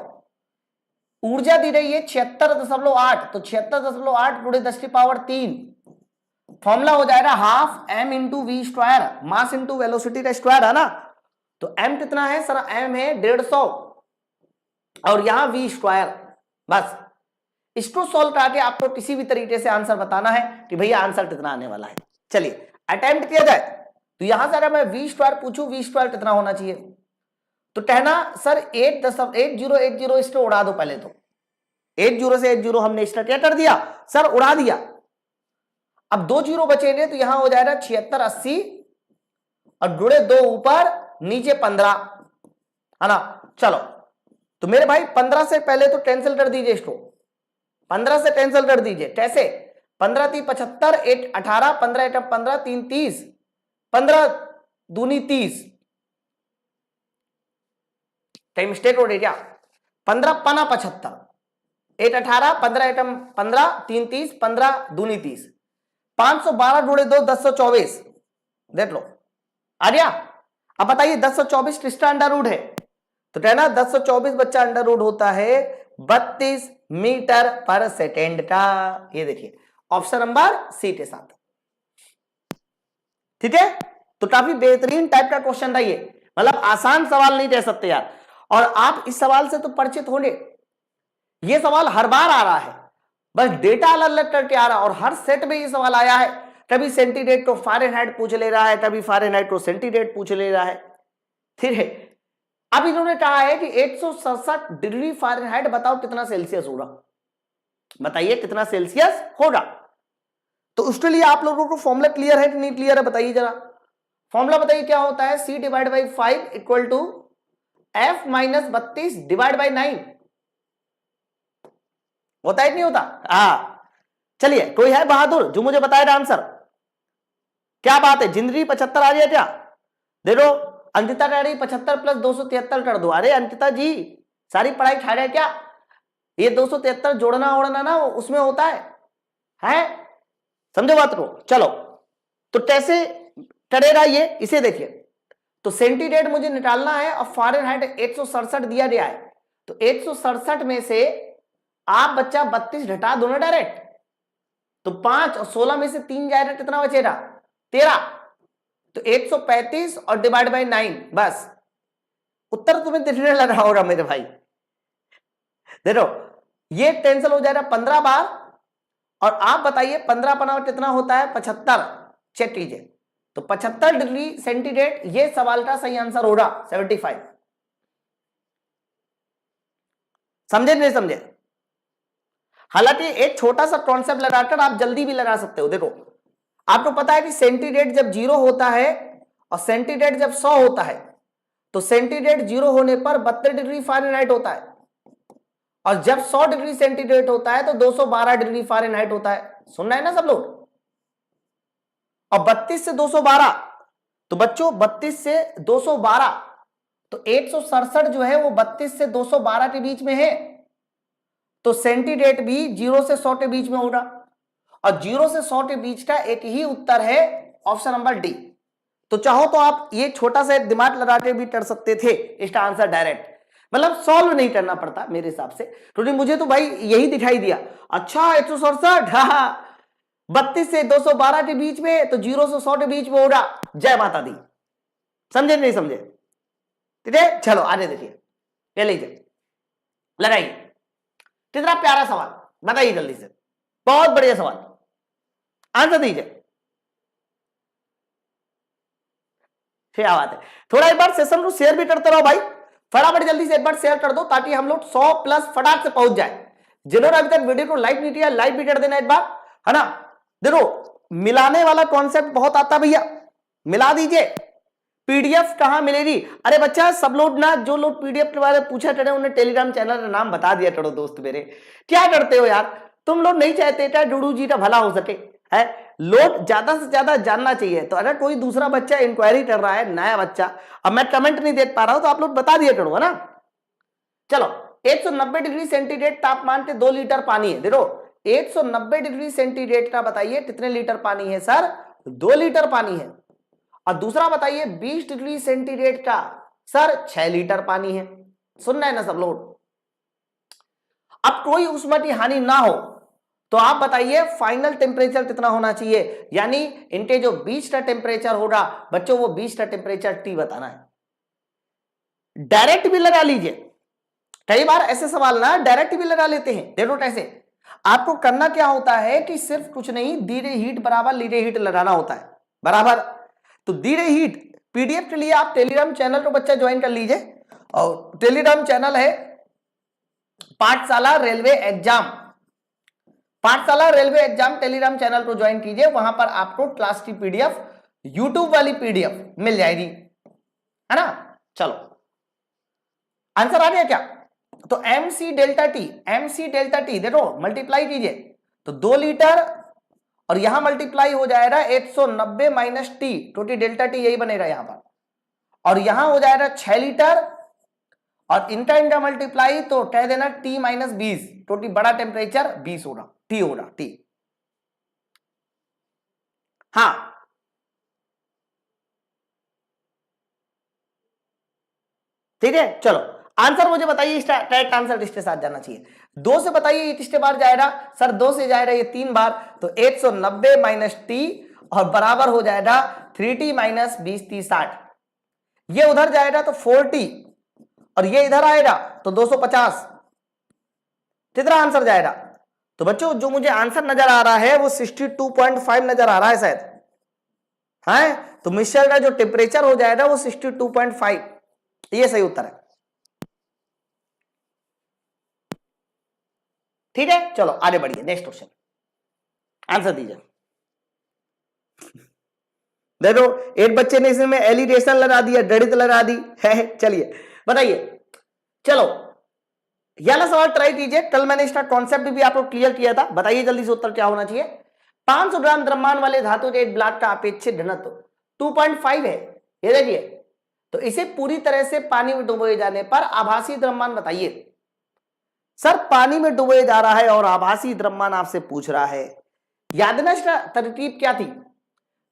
ऊर्जा दी रही है 76.8, तो 76.8 गुणे 10⁻3, फॉर्मूला हो जाएगा half m into V square, mass into velocity का स्क्वायर, है ना। तो m कितना है सर, m है 150 और यहां v स्क्वायर। बस इसको सॉल्व करके आपको किसी भी तरीके से आंसर बताना है कि भैया आंसर कितना आने वाला है। चलिए अटेम्प्ट किया जाए। तो यहां से अगर मैं वी स्क्वायर पूछूं, वी स्क्वायर कितना होना चाहिए, तो कहना सर 8080 इसको उड़ा दो। पहले तो 80 से 80 हमने इसका क्या कर दिया सर, उड़ा दिया। अब 2 जीरो बचेंगे तो यहां हो जाएगा 7680 और जुड़े 2 ऊपर नीचे 15, है ना। चलो तो मेरे भाई 15 से पहले तो कैंसिल कर दीजिए इसको, 15 से कैंसिल कर दीजिए। कैसे, 15 3 75, 8 18, 15 8 15, 3 30, 15 दूनी 30, कहीं मिस्टेक हो रही क्या, 15 पना 75, 8 18, 15 8 15, 3 30, 15 दूनी 30, 512 जोड़े 2 1024, देख लो आ गया। अब बताइए 1024 किसका अंडर रूट है, तो कहना 1024 बच्चा अंडर रूट होता है 32 मीटर पर सेकेंड का। ये देखिए ऑप्शन नंबर सी के साथ, ठीक है। तो काफी बेहतरीन टाइप का क्वेश्चन था ये, मतलब आसान सवाल नहीं कह सकते यार। और आप इस सवाल से तो परिचित होंगे, ये सवाल हर बार आ रहा है, बस डेटा अलग अलग करके आ रहा है, और हर सेट में ये सवाल आया है। कभी सेंटीग्रेड को फ़ारेनहाइट पूछ ले रहा है, कभी फ़ारेनहाइट को सेंटीग्रेड पूछ ले रहा है, ठीक है। अब इन्होंने कहा है कि 167 डिग्री फ़ारेनहाइट बताओ कितना सेल्सियस होगा, बताइए कितना सेल्सियस होगा। तो उसके लिए आप लोगों को फॉर्मूला क्लियर है कि नहीं क्लियर है, बताइए जरा। फॉर्मूला बताइए क्या होता है, C divide by 5 equal to F minus 32 divide by 9, होता है कि नहीं होता। हाँ चलिए, कोई है बहादुर जो मुझे बताएगा आंसर, क्या बात है, जिंदगी 75 आ गया क्या, देखो अंकिता कह रही 75 प्लस 273 कर दो। अरे अंकिता जी सारी पढ़ाई खा रहे क्या, ये 273 जोड़ना ओड़ना ना उसमें होता है? समझो बात को। चलो तो कैसे करेगा ये, इसे देखिए। तो सेंटीग्रेड मुझे निकालना है और फ़ारेनहाइट 167 दिया गया है, तो 167 में से आप बच्चा 32 घटा दो ना डायरेक्ट, तो 5 और 16 में से 3 जाएगा, कितना बचेगा 13, तो 135 और डिवाइड बाई 9, बस उत्तर तुम्हें दिखने लगा होगा मेरे भाई। देखो ये कैंसिल हो जाएगा 15 बार, और आप बताइए 15 पना कितना होता है 75, चेक कीजिए। तो 75 डिग्री सेंटीग्रेड ये सवाल का सही आंसर होगा 75। समझे नहीं समझे? हालांकि एक छोटा सा कॉन्सेप्ट लगाकर आप जल्दी भी लगा सकते हो। देखो आपको पता है कि सेंटीग्रेड जब 0 होता है और सेंटीग्रेड जब 100 होता है, तो सेंटीग्रेड 0 होने पर 32 डिग्री फ़ारेनहाइट होता है, और जब 100 डिग्री सेंटीग्रेड होता है तो 212 डिग्री फ़ारेनहाइट होता है। सुनना है ना सब लोग। और 32 से 212, तो बच्चों 32 से 212, तो 167 जो है वो 32 से 212 के बीच में है, तो सेंटीग्रेड भी 0 से 100 के बीच में होगा, और 0 से 100 के बीच का एक ही उत्तर है ऑप्शन नंबर डी। तो चाहो तो आप ये छोटा सा दिमाग लगा के भी कर सकते थे इसका आंसर डायरेक्ट, मतलब सॉल्व नहीं करना पड़ता मेरे हिसाब से, क्योंकि मुझे तो भाई यही दिखाई दिया। अच्छा 167, हाँ 32 से 212 के बीच में, तो 0 से 100 के बीच में होगा। जय माता दी। समझे नहीं समझे? ठीक है, चलो आगे देखिए, ये लीजिए लगाइए, कितना प्यारा सवाल, बताइए जल्दी से, बहुत बढ़िया सवाल, आंसर दीजिए। क्या बात है, थोड़ा एक बार सेशन को शेयर भी करते रहो भाई, फटाफट जल्दी से एक बार शेयर कर दो ताकि हम लोग 100 प्लस फटाक से पहुंच जाए। जिन्होंने अभी तक वीडियो को लाइक नहीं किया लाइक भी कर देना एक बार, है ना। देखो मिलाने वाला कॉन्सेप्ट बहुत आता भैया, मिला दीजिए। पीडीएफ कहां मिलेगी, अरे बच्चा सब लोग ना, जो लोग पीडीएफ के बारे में पूछा करे उन्हें टेलीग्राम चैनल का नाम बता दिया करो दोस्त मेरे। क्या करते हो यार तुम लोग, नहीं चाहते क्या डूडू जी का भला हो सके, है लोग ज्यादा से ज्यादा जानना चाहिए। तो अगर कोई दूसरा बच्चा इंक्वायरी कर रहा है, नया बच्चा, अब मैं कमेंट नहीं देख पा रहा हूं तो आप लोग बता दिया करो, है ना। चलो 190 डिग्री सेंटीग्रेड तापमान के 2 लीटर पानी है। देखो 190 डिग्री सेंटीग्रेड का बताइए कितने लीटर पानी है सर, 2 लीटर पानी है। और दूसरा बताइए 20 डिग्री सेंटीग्रेड का सर 6 लीटर पानी है। सुनना है ना सब लोग। अब कोई ऊष्मा की हानि ना हो तो आप बताइए फाइनल टेम्परेचर कितना होना चाहिए, यानी इनके जो बीच का टेम्परेचर होगा बच्चों, वो बीच का टेम्परेचर टी बताना है। डायरेक्ट भी लगा लीजिए, कई बार ऐसे सवाल ना डायरेक्ट भी लगा लेते हैं। देखो कैसे, आपको करना क्या होता है कि सिर्फ कुछ नहीं, धीरे हीट बराबर लीरे हीट लगाना होता है बराबर। तो धीरे हीट पीडीएफ के लिए आप टेलीग्राम चैनल को बच्चा ज्वाइन कर लीजिए, और टेलीग्राम चैनल है पाठशाला रेलवे एग्जाम, पाठशाला रेलवे एग्जाम टेलीग्राम चैनल को ज्वाइन कीजिए, वहां पर आपको क्लास की पीडीएफ, यूट्यूब वाली पीडीएफ मिल जाएगी, है ना। चलो आंसर आ गया क्या, तो एमसी डेल्टा टी देखो मल्टीप्लाई कीजिए, तो 2 लीटर और यहां मल्टीप्लाई हो जाएगा 190 माइनस टी, क्योंकि डेल्टा टी यही बनेगा यहां पर, और यहां हो जाएगा 6 लीटर, और इनका इनका मल्टीप्लाई तो कह देना टी माइनस 20, क्योंकि बड़ा टेम्परेचर 20 होगा, टी होगा टी। हाँ ठीक है, चलो आंसर मुझे बताइए, करेक्ट आंसर इसके साथ जाना चाहिए। 2 से बताइए ये कितने बार जाएगा सर, 2 से जाएगा ये 3 बार, तो 190 माइनस टी और बराबर हो जाएगा 3t माइनस 20 30 60। ये उधर जाएगा तो 4t और ये इधर आएगा तो 250। कितना आंसर जाएगा? तो बच्चों जो मुझे आंसर नजर आ रहा है वो 62.5 नजर आ रहा है शायद, है तो मिक्सचर का जो टेम्परेचर हो जाएगा वो 62.5, ये सही उत्तर है। ठीक है, चलो आगे बढ़िए, नेक्स्ट क्वेश्चन आंसर दीजिए। देखो एक बच्चे ने इसमें एलिडेशन लगा दिया, गणित लगा दी है, चलिए बताइए। चलो ये वाला सवाल ट्राई कीजिए, कल मैंने इसका कॉन्सेप्ट भी आपको क्लियर किया था। बताइए जल्दी से उत्तर क्या होना चाहिए। 500 ग्राम द्रव्यमान वाले धातु के एक ब्लॉक का अपेक्षित घनत्व 2.5 है, ये देखिए। तो इसे पूरी तरह से पानी में डुबोए जाने पर आभासी द्रव्यमान बताइए। सर पानी में डुबोए जा रहा है और आभासी द्रव्यमान आपसे पूछ रहा है। याद ना इसका तरकीब क्या थी?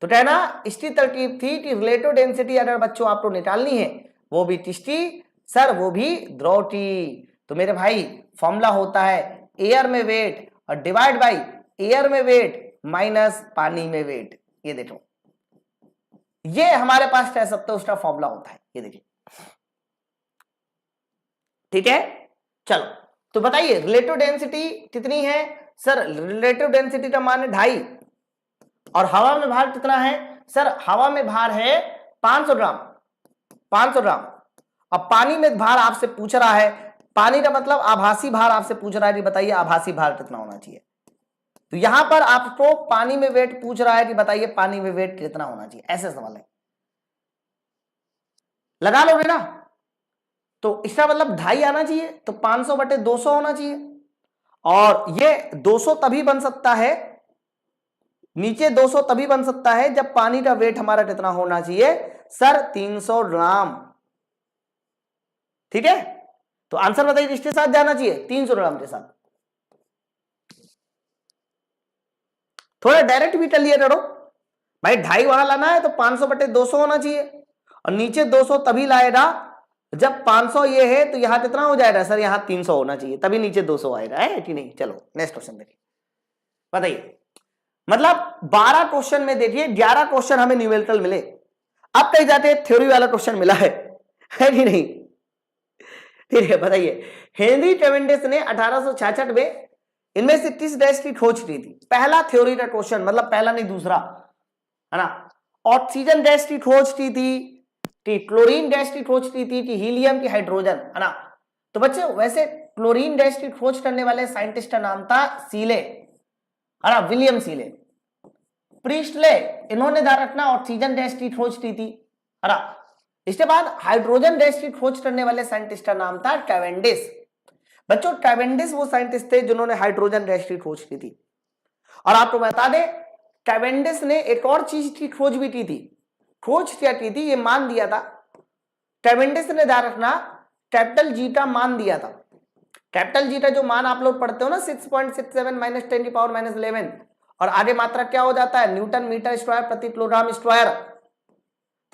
तो कहना इसकी तरकीब थी कि रिलेटिव डेंसिटी अगर बच्चों आपको निकालनी है वो भी किसकी सर, वो भी द्रव की। तो मेरे भाई फॉर्मूला होता है एयर में वेट और डिवाइड बाई एयर में वेट माइनस पानी में वेट। ये देखो ये हमारे पास कह सकते हो उसका फॉर्मूला होता है, ये देखिए। ठीक है, चलो तो बताइए रिलेटिव डेंसिटी कितनी है सर? रिलेटिव डेंसिटी का मान है 2.5 और हवा में भार कितना है सर? हवा में भार है 500 ग्राम, 500 ग्राम। अब पानी में भार आपसे पूछ रहा है, पानी का मतलब आभासी भार आपसे पूछ रहा है कि बताइए आभासी भार कितना होना चाहिए। तो यहां पर आपको पानी में वेट पूछ रहा है कि बताइए पानी में वेट कितना होना चाहिए, ऐसे सवाल है। लगा लोगे ना? तो इसका मतलब 2.5 आना चाहिए, तो 500/200 होना चाहिए। और ये 200 तभी बन सकता है, नीचे 200 तभी बन सकता है जब पानी का वेट हमारा कितना होना चाहिए सर? 300 ग्राम। ठीक है, तो आंसर बताइए किसके साथ जाना चाहिए? 300 ग्राम के साथ। थोड़ा डायरेक्ट भी कर लिया करो भाई, 2.5 वहां लाना है तो 500/200 होना चाहिए और नीचे 200 तभी लाएगा जब 500 ये है तो यहां कितना हो जाएगा सर? यहां 300 होना चाहिए तभी नीचे 200 आएगा, है कि नहीं? चलो नेक्स्ट क्वेश्चन देखिए, बताइए। मतलब 12 क्वेश्चन में देखिए 11 क्वेश्चन हमें न्यूमेरिकल मिले। अब कहीं जाते थ्योरी वाला क्वेश्चन मिला है कि नहीं? ठीक है, बताइए। हेनरी कैवेंडिश ने 1866 में इनमें से किस गैस की खोज की थी? पहला थ्योरी का क्वेश्चन, मतलब पहला नहीं दूसरा, है ना। ऑक्सीजन गैस की खोज की थी कि क्लोरीन गैस की खोज की थी कि हीलियम की हाइड्रोजन, है ना। तो बच्चे वैसे क्लोरीन गैस की खोज करने वाले साइंटिस्ट का नाम था सीले, है ना, विलियम सीले। प्रीस्टले इन्होंने ध्यान रखना ऑक्सीजन गैस की खोज की थी, है ना। इसके बाद हाइड्रोजन गैस की खोज करने वाले साइंटिस्ट का नाम था कैवेंडिश। बच्चों कैवेंडिश वो साइंटिस्ट थे जिन्होंने हाइड्रोजन गैस की खोज की थी। और आपको बता दें कैवेंडिश ने एक और चीज की खोज भी की थी। खोज क्या की थी? ये मान दिया था कैवेंडिश ने, ध्यान रखना, कैपिटल जी का मान दिया था। कैपिटल जी का जो मान आप लोग पढ़ते हो ना 6.67 माइनस 10⁻11 और आगे मात्रा क्या हो जाता है? न्यूटन मीटर स्क्वायर प्रति किलोग्राम स्क्वायर।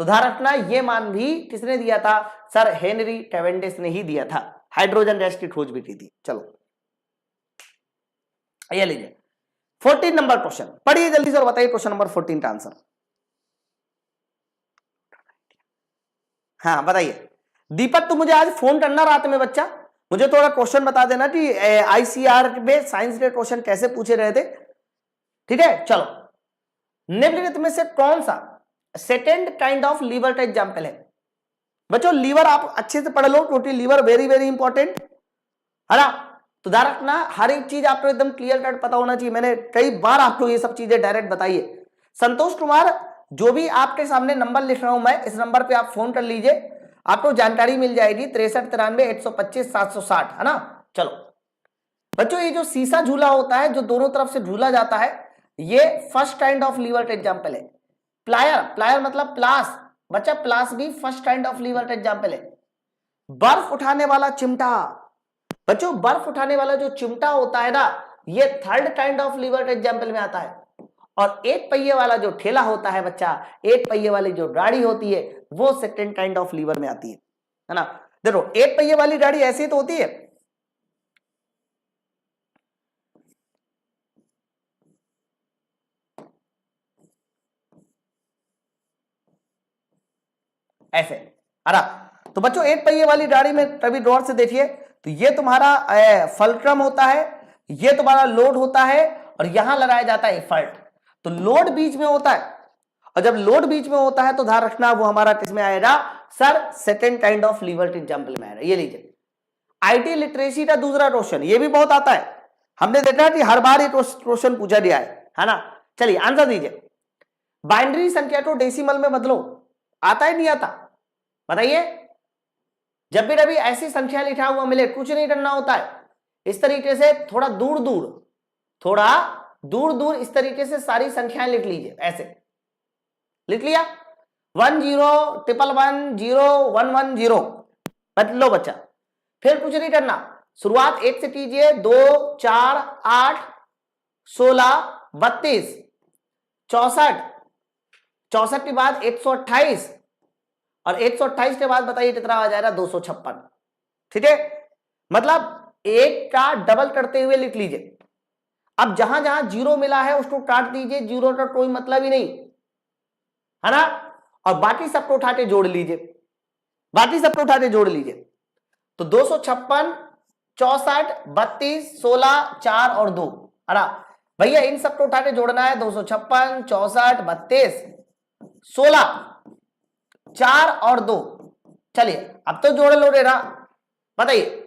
तो ध्यान रखना ये मान भी किसने दिया था सर? हेनरी कैवेंडिश ने ही दिया था। हाइड्रोजन गैस की खोज भी की थी। चलो ये लीजिए 14 नंबर क्वेश्चन, पढ़िए जल्दी से और बताइए क्वेश्चन नंबर 14 का आंसर। हाँ बताइए। दीपक तो मुझे आज फोन करना रात में बच्चा, मुझे थोड़ा क्वेश्चन बता देना कि आईसीआर में साइंस के क्वेश्चन कैसे पूछे रहे थे। ठीक है, चलो निम्नलिखित में से कौन सा सेकेंड काइंड ऑफ लीवर का एग्जाम्पल है? बच्चों लीवर आप अच्छे से पढ़ लो क्योंकि लीवर वेरी वेरी इंपॉर्टेंट, है ना। तो ध्यान रखना हर एक चीज आपको एकदम क्लियर कट पता होना चाहिए। मैंने कई बार आपको ये सब चीजें डायरेक्ट बताई है। संतोष कुमार जो भी आपके सामने नंबर लिख रहा हूं मैं, इस नंबर पे आप फोन कर लीजिए, आपको जानकारी मिल जाएगी 6393 125 760, है ना। चलो बच्चों ये जो शीशा झूला होता है जो दोनों तरफ से झूला जाता है, ये फर्स्ट काइंड ऑफ लीवर का एग्जाम्पल है। प्लायर, प्लायर मतलब प्लास, बच्चा प्लास भी फर्स्ट काइंड ऑफ लीवर का एग्जाम्पल है। बर्फ उठाने वाला चिमटा, बच्चों बर्फ उठाने वाला जो चिमटा होता है ना, ये थर्ड काइंड ऑफ लीवर का एग्जाम्पल में आता है। और एक पहिए वाला जो ठेला होता है बच्चा, एक पहिए वाली जो गाड़ी होती है वो सेकंड काइंड ऑफ लीवर में आती है ना। देखो एक पहिए वाली गाड़ी ऐसी तो होती है, ऐसे। अरे तो बच्चों एक पहिए वाली गाड़ी में कभी गौर से देखिए तो ये तुम्हारा फल्क्रम होता है, ये तुम्हारा लोड होता है और यहां लगाया जाता है एफर्ट। तो लोड बीच में होता है और जब लोड बीच में होता है तो ध्यान रखना वो हमारा किसमें आएगा sir, second kind of lever के एग्जांपल में आएगा। ये लीजिए आईटी लिटरेसी का दूसरा क्वेश्चन, ये भी बहुत आता है, हमने देखा कि हर बार ये क्वेश्चन पूछा गया है ना। चलिए आंसर दीजिए, बाइनरी संख्या को डेसिमल में बदलो, आता है नहीं आता बताइए। जब भी कभी ऐसी संख्या लिखा हुआ मिले कुछ नहीं करना होता है, इस तरीके से थोड़ा दूर दूर इस तरीके से सारी संख्याएं लिख लीजिए, ऐसे लिख लिया 1 0 1 1 0 1 1 0 बदलो बच्चा। फिर कुछ नहीं करना, शुरुआत 1 से कीजिए, 2 4 8 16 32 64 64 के बाद 128 और 128 के बाद बताइए कितना आ जाएगा 256। ठीक है, मतलब एक का डबल करते हुए लिख लीजिए। अब जहां जहां जीरो मिला है उसको काट दीजिए, जीरो का कोई मतलब ही नहीं है ना, और बाकी सबको उठा के जोड़ लीजिए, बाकी सबको उठा के जोड़ लीजिए। तो 256 64 32 16 4 और 2। अरे भैया इन सबको उठा के जोड़ना है, 256 64 32 16 4 और 2। चलिए अब तो जोड़ लो रे ना, बताइए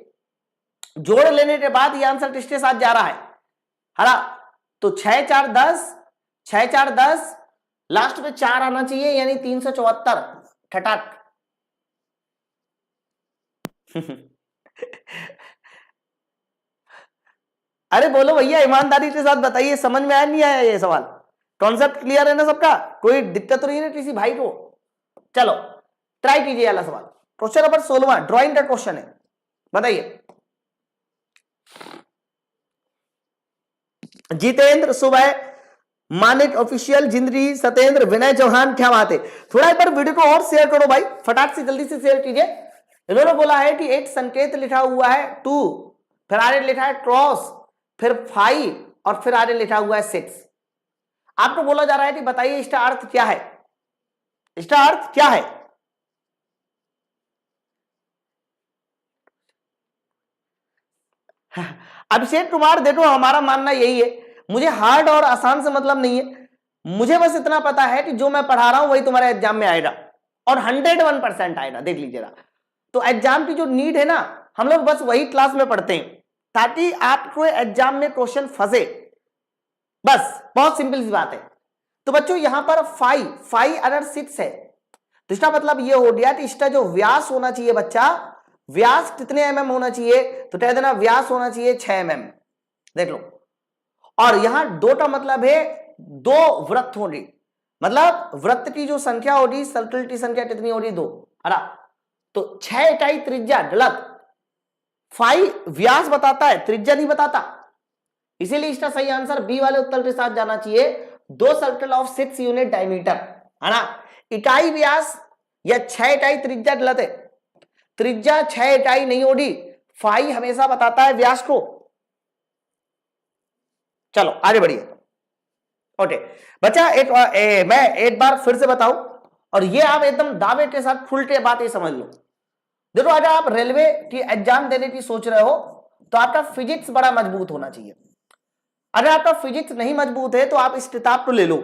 जोड़ लेने के बाद ये आंसर किसके साथ जा रहा है हरा, तो 6 4 10 6 4 10 लास्ट में 4 आना चाहिए, यानी 374 ठटाक। अरे बोलो भैया ईमानदारी के साथ बताइए, समझ में आया नहीं आया ये सवाल, कॉन्सेप्ट क्लियर है ना सबका, कोई दिक्कत तो नहीं है किसी भाई को। चलो ट्राई कीजिए वाला सवाल, क्वेश्चन नंबर 16 ड्राइंग का क्वेश्चन है, बताइए। जितेंद्र सुबह मानिक ऑफिशियल जिंदगी सत्येंद्र विनय चौहान, क्या बात है। थोड़ा एक बार वीडियो को और शेयर करो भाई, फटाक से जल्दी से शेयर कीजिए। इन्होंने बोला है कि एक संकेत लिखा हुआ है 2, फिर आगे लिखा है क्रॉस, फिर 5 और फिर आगे लिखा हुआ है 6। आपको बोला जा रहा है कि बताइए इसका अर्थ क्या है, इसका अर्थ क्या है। अभिषेक कुमार देखो हमारा मानना यही है, मुझे हार्ड और आसान से मतलब नहीं है, मुझे बस इतना पता है कि जो मैं पढ़ा रहा हूं वही तुम्हारे एग्जाम में आएगा और 101% आएगा, देख लीजिएगा। तो एग्जाम की जो नीड है ना, हम लोग बस वही क्लास में पढ़ते हैं ताकि आपको एग्जाम में क्वेश्चन फंसे, बस बहुत सिंपल सी बात है। तो बच्चों यहां पर 5 अगर 6 है तो इसका मतलब ये हो गया कि इसका जो व्यास होना चाहिए बच्चा, व्यास कितने mm होना चाहिए, तो कह देना व्यास होना चाहिए 6 mm, देख लो। और यहां 2 का मतलब है 2 वृत्त होंगे, मतलब वृत्त की जो संख्या होगी, सर्कल की संख्या कितनी होगी 2। अरे तो 6 इकाई त्रिज्या गलत, 5 व्यास बताता है त्रिज्या नहीं बताता, इसीलिए इसका सही आंसर बी वाले उत्तर के साथ जाना चाहिए, 2 सर्कल ऑफ 6 यूनिट डायमीटर, है ना। इकाई व्यास या 6 इकाई त्रिज्या गलत है, त्रिज्या 6 इकाई नहीं होगी, 5 हमेशा बताता है व्यास को। चलो आगे बढ़िए। ओके बच्चा मैं एक बार फिर से बताऊं और ये आप एकदम दावे के साथ फुल के बात ये समझ लो। देखो अगर आप रेलवे की एग्जाम देने की सोच रहे हो तो आपका फिजिक्स बड़ा मजबूत होना चाहिए। अगर आपका फिजिक्स नहीं मजबूत है तो आप इस किताब को ले लो।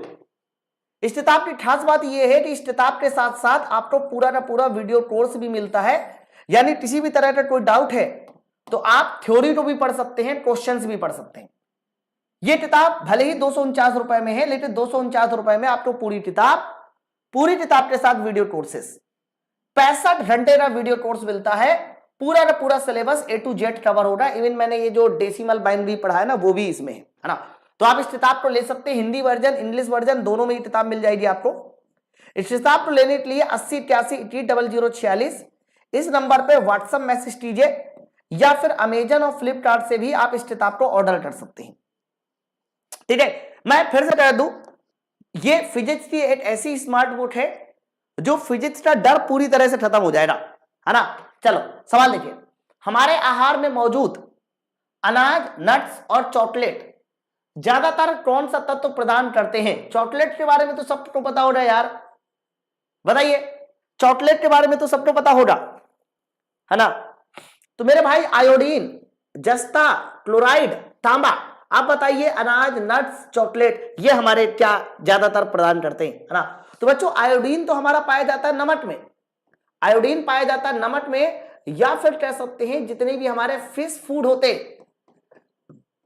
इस किताब की खास बात यह है कि इस किताब के साथ साथ आपको पूरा का पूरा वीडियो कोर्स भी मिलता है, यानी किसी भी तरह का कोई डाउट है तो आप थ्योरी को भी पढ़ सकते हैं, क्वेश्चंस भी पढ़ सकते हैं। यह किताब भले ही 249 रुपए में है, लेकिन 249 रुपए में आपको पूरी किताब के साथ वीडियो कोर्सेस 65 घंटे का वीडियो कोर्स मिलता है, पूरा का पूरा syllabus A to Z cover होगा। इवन मैंने ये जो डेसिमल बाइनरी पढ़ा है ना वो भी इसमें है ना। तो आप इस किताब को ले सकते हैं, हिंदी वर्जन इंग्लिश वर्जन दोनों में ये किताब मिल जाएगी आपको। इस किताब को लेने के लिए 80 81 0046 इस नंबर पे व्हाट्सएप मैसेज कीजिए, या फिर अमेजन और फ्लिपकार्ट से भी आप इस किताब को ऑर्डर कर सकते हैं। ठीक है, मैं फिर से कह दूं ये फिजिक्स की एक ऐसी स्मार्ट बुक है जो फिजिक्स का डर पूरी तरह से खत्म हो जाएगा, है ना। चलो सवाल देखिए, हमारे आहार में मौजूद अनाज, नट्स और चॉकलेट ज्यादातर कौन सा तत्व प्रदान करते हैं? चॉकलेट के बारे में तो सबको पता होगा यार, बताइए। चॉकलेट के बारे में तो सबको पता होगा, है ना। तो मेरे भाई आयोडीन, जस्ता, क्लोराइड, तांबा, आप बताइए अनाज, नट्स, चॉकलेट ये हमारे क्या ज्यादातर प्रदान करते हैं, है ना। तो बच्चों आयोडीन तो हमारा पाया जाता है नमक में, आयोडीन पाया जाता है नमक में, या फिर कह सकते हैं जितने भी हमारे फिश फूड होते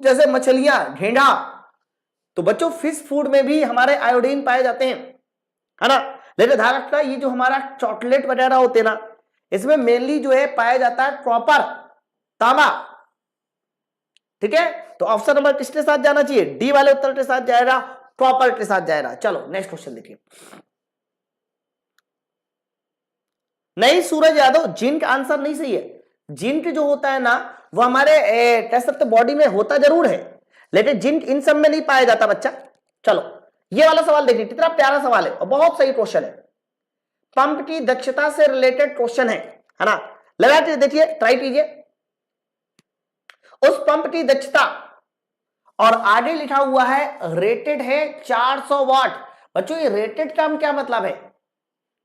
जैसे मछलियां, घेंडा, तो बच्चों फिश फूड में भी हमारे आयोडीन पाए जाते हैं, है ना। लेकिन ध्यान रखना ये जो हमारा चॉकलेट वगैरह होते ना, इसमें मेनली जो है पाया जाता है कॉपर, तांबा, ठीक है। तो ऑप्शन नंबर किसके साथ जाना चाहिए? डी वाले उत्तर के साथ जाएगा, कॉपर के साथ जाएगा। चलो नेक्स्ट क्वेश्चन देखिए। नहीं सूरज यादव, जिंक आंसर नहीं सही है। जिंक जो होता है ना वो हमारे कह सकते बॉडी में होता जरूर है, लेकिन जिंक इन सब में नहीं पाया जाता बच्चा। चलो ये वाला सवाल देखिए, कितना प्यारा सवाल है और बहुत सही क्वेश्चन है। पंप की दक्षता से रिलेटेड क्वेश्चन है ना। लगा के देखिए, ट्राई कीजिए। उस पंप की दक्षता और आगे लिखा हुआ है रेटेड है 400 वाट। बच्चों ये रेटेड का क्या मतलब है?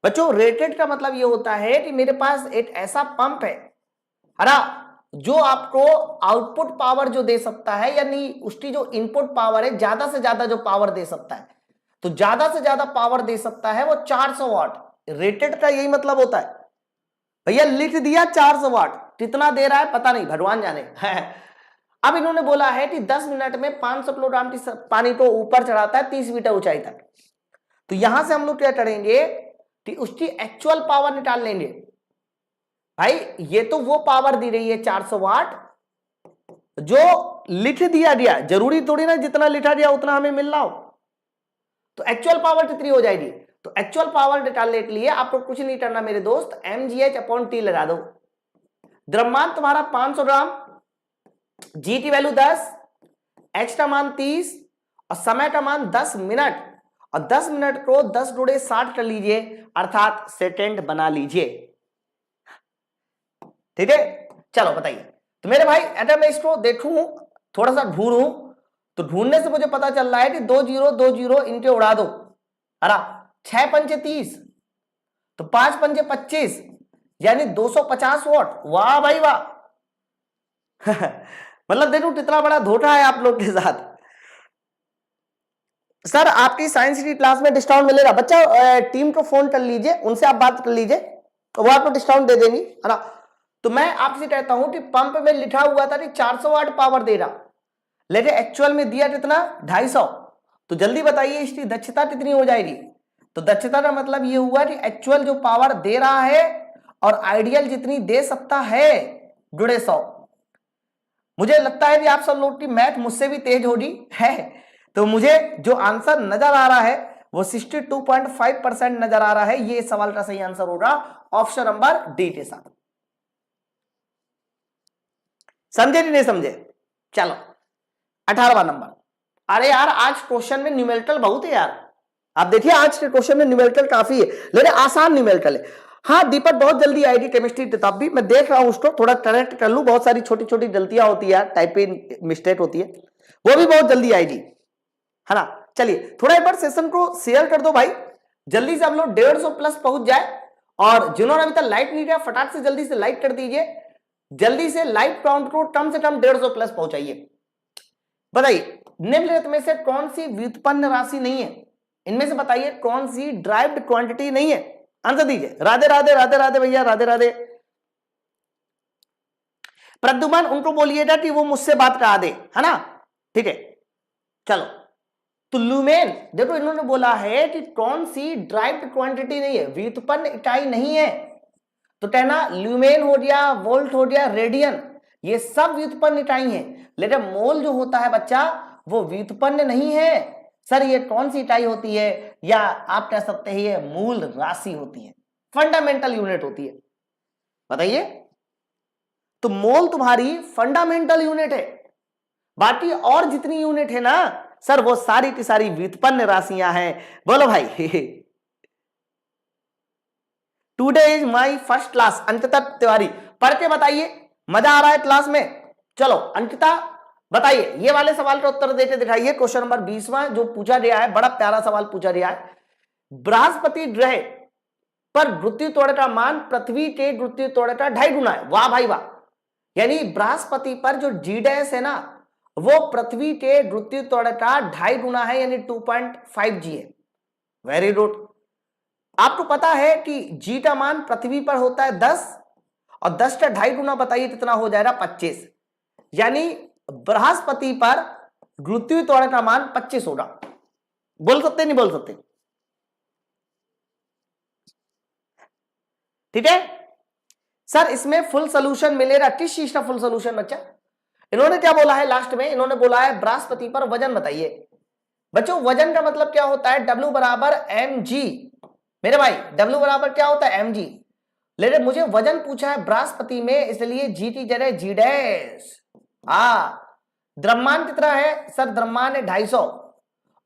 बच्चों रेटेड का मतलब ये होता है कि मेरे पास एक ऐसा पंप है ना जो आपको आउटपुट पावर जो दे सकता है, यानी उसकी जो इनपुट पावर है ज्यादा से ज्यादा जो पावर दे सकता है, तो ज्यादा से ज्यादा पावर दे सकता है वो 400 वाट। रेटेड का यही मतलब होता है। भैया लिख दिया 400 वाट, कितना दे रहा है पता नहीं, भगवान जाने। अब इन्होंने बोला है कि 10 मिनट में 500 किलोग्राम पानी को ऊपर चढ़ाता है 30 मीटर ऊंचाई तक। तो यहां से हम लोग क्या करेंगे कि उसकी एक्चुअल पावर निकाल लेंगे। भाई ये तो वो पावर दी रही है 400 वाट जो लिख दिया गया, जरूरी थोड़ी ना जितना लिखा गया उतना हमें मिलना हो। तो एक्चुअल पावर कितनी हो जाएगी? तो एक्चुअल पावर निकालने के लिए आपको कुछ नहीं करना मेरे दोस्त, mgh/t लगा दो। द्रव्यमान तुम्हारा 500 ग्राम, जी की वैल्यू 10, एच का मान 30 और समय का मान 10 मिनट, और 10 मिनट को 10 गुणे 60 कर लीजिए, अर्थात सेकेंड बना लीजिए। ठीक है, चलो बताइए। तो मेरे भाई अगर मैं इसको देखूं, थोड़ा सा ढूंढूं, तो ढूंढने से मुझे पता चल रहा है कि 2 0 इनके उड़ा दो, अरा 6 पंचे 30, तो 5 पंचे 25, यानी 250 वाट। वाह भाई वाह। मतलब देखो कितना बड़ा धोखा है आप लोग के साथ। सर आपकी साइंस की क्लास में डिस्काउंट मिलेगा। बच्चा टीम को फोन कर लीजिए, उनसे आप बात कर लीजिए, तो वो आपको डिस्काउंट दे देंगी, है ना। तो मैं आपसे कहता हूं कि पंप में लिखा हुआ था कि 400 वाट पावर दे रहा, लेकिन एक्चुअल में दिया कितना? 250। तो जल्दी बताइए इसकी दक्षता कितनी हो जाएगी? तो दक्षता का मतलब ये हुआ कि एक्चुअल जो पावर दे रहा है और आइडियल जितनी दे सकता है, जुड़े 100। मुझे लगता है कि आप सब लोग की मैथ मुझसे भी तेज होगी है, तो मुझे जो आंसर नजर आ रहा है वो 62.5% नजर आ रहा है। ये सवाल का सही आंसर होगा ऑप्शन नंबर डी के साथ। समझे नहीं समझे? चलो 18वां नंबर। अरे यार आज क्वेश्चन में न्यूमेरिकल बहुत है यार, आप देखिए आज के क्वेश्चन में न्यूमेरिकल काफी है, लेकिन आसान न्यूमेरिकल है। हाँ दीपक बहुत जल्दी आएगी केमिस्ट्री किताब भी, मैं देख रहा हूं उसको थोड़ा करेक्ट कर लूं, बहुत सारी छोटी छोटी गलतियां होती है, टाइपिंग मिस्टेक होती है, वो भी बहुत जल्दी आएगी, है ना। चलिए थोड़ा एक बार सेशन को शेयर कर दो भाई, जल्दी से हम लोग 150 प्लस पहुंच जाए, और जिन्होंने अभी तक लाइक नहीं किया फटाक से जल्दी से लाइक कर दीजिए, जल्दी से लाइक काउंट को कम से कम 150 प्लस पहुंचाइए। बताइए निम्नलिखित में से कौन सी व्युत्पन्न राशि नहीं है? इनमें से बताइए कौन सी ड्राइव्ड क्वांटिटी नहीं है? आंसर दीजिए। राधे राधे राधे राधे भैया, राधे राधे। प्रद्युमन उनको बोलिएगा कि वो मुझसे बात करा दे, है ना, ठीक है। चलो तो लुमेन, देखो इन्होंने बोला है कि कौन सी ड्राइव्ड क्वांटिटी नहीं है, व्युत्पन्न इकाई नहीं है, तो कहना ल्यूमेन हो गया, वोल्ट हो गया, रेडियन, ये सब व्युत्पन्न इकाई है, लेकिन मोल जो होता है बच्चा वो व्युत्पन्न नहीं है। सर ये कौन सी इकाई होती है, या आप कह सकते हैं ये मूल राशि होती है, फंडामेंटल यूनिट होती है, बताइए। तो मोल तुम्हारी फंडामेंटल यूनिट है, बाकी और जितनी यूनिट है ना सर वो सारी की सारी व्युत्पन्न राशियां हैं। बोलो भाई। Today is my first class. Ankita Tiwari पढ़ के बताइए, मजा आ रहा है क्लास में? चलो अंकिता बताइए, ये वाले सवाल का उत्तर देके दिखाइए। क्वेश्चन नंबर 20वां जो पूछा गया है, बड़ा प्यारा सवाल पूछा गया है। बृहस्पति ग्रह पर गुरुत्वीय त्वरण का मान पृथ्वी के गुरुत्वीय त्वरण का 2.5 गुना है। वाह भाई वाह। यानी बृहस्पति पर जो जी डैश है ना, वो पृथ्वी के गुरुत्वीय त्वरण का 2.5 गुना है, यानी 2.5 जी है। Very good. आपको पता है कि जी का मान पृथ्वी पर होता है 10, और 10 का 2.5 गुना बताइए कितना हो जाएगा? 25। यानी बृहस्पति पर गुरुत्वीय त्वरण का मान 25 होगा। बोल सकते नहीं बोल सकते? ठीक है सर, इसमें फुल सोल्यूशन मिलेगा। किस चीज का फुल सोल्यूशन बच्चा? इन्होंने क्या बोला है लास्ट में? इन्होंने बोला है बृहस्पति पर वजन बताइए। बच्चों वजन का मतलब क्या होता है? W बराबर mg। मेरे भाई W बराबर क्या होता है? mg। लेकिन मुझे वजन पूछा है बृहस्पति में, इसलिए जी की जगह जी डैश। द्रव्यमान कितना है सर? द्रव्यमान है 250,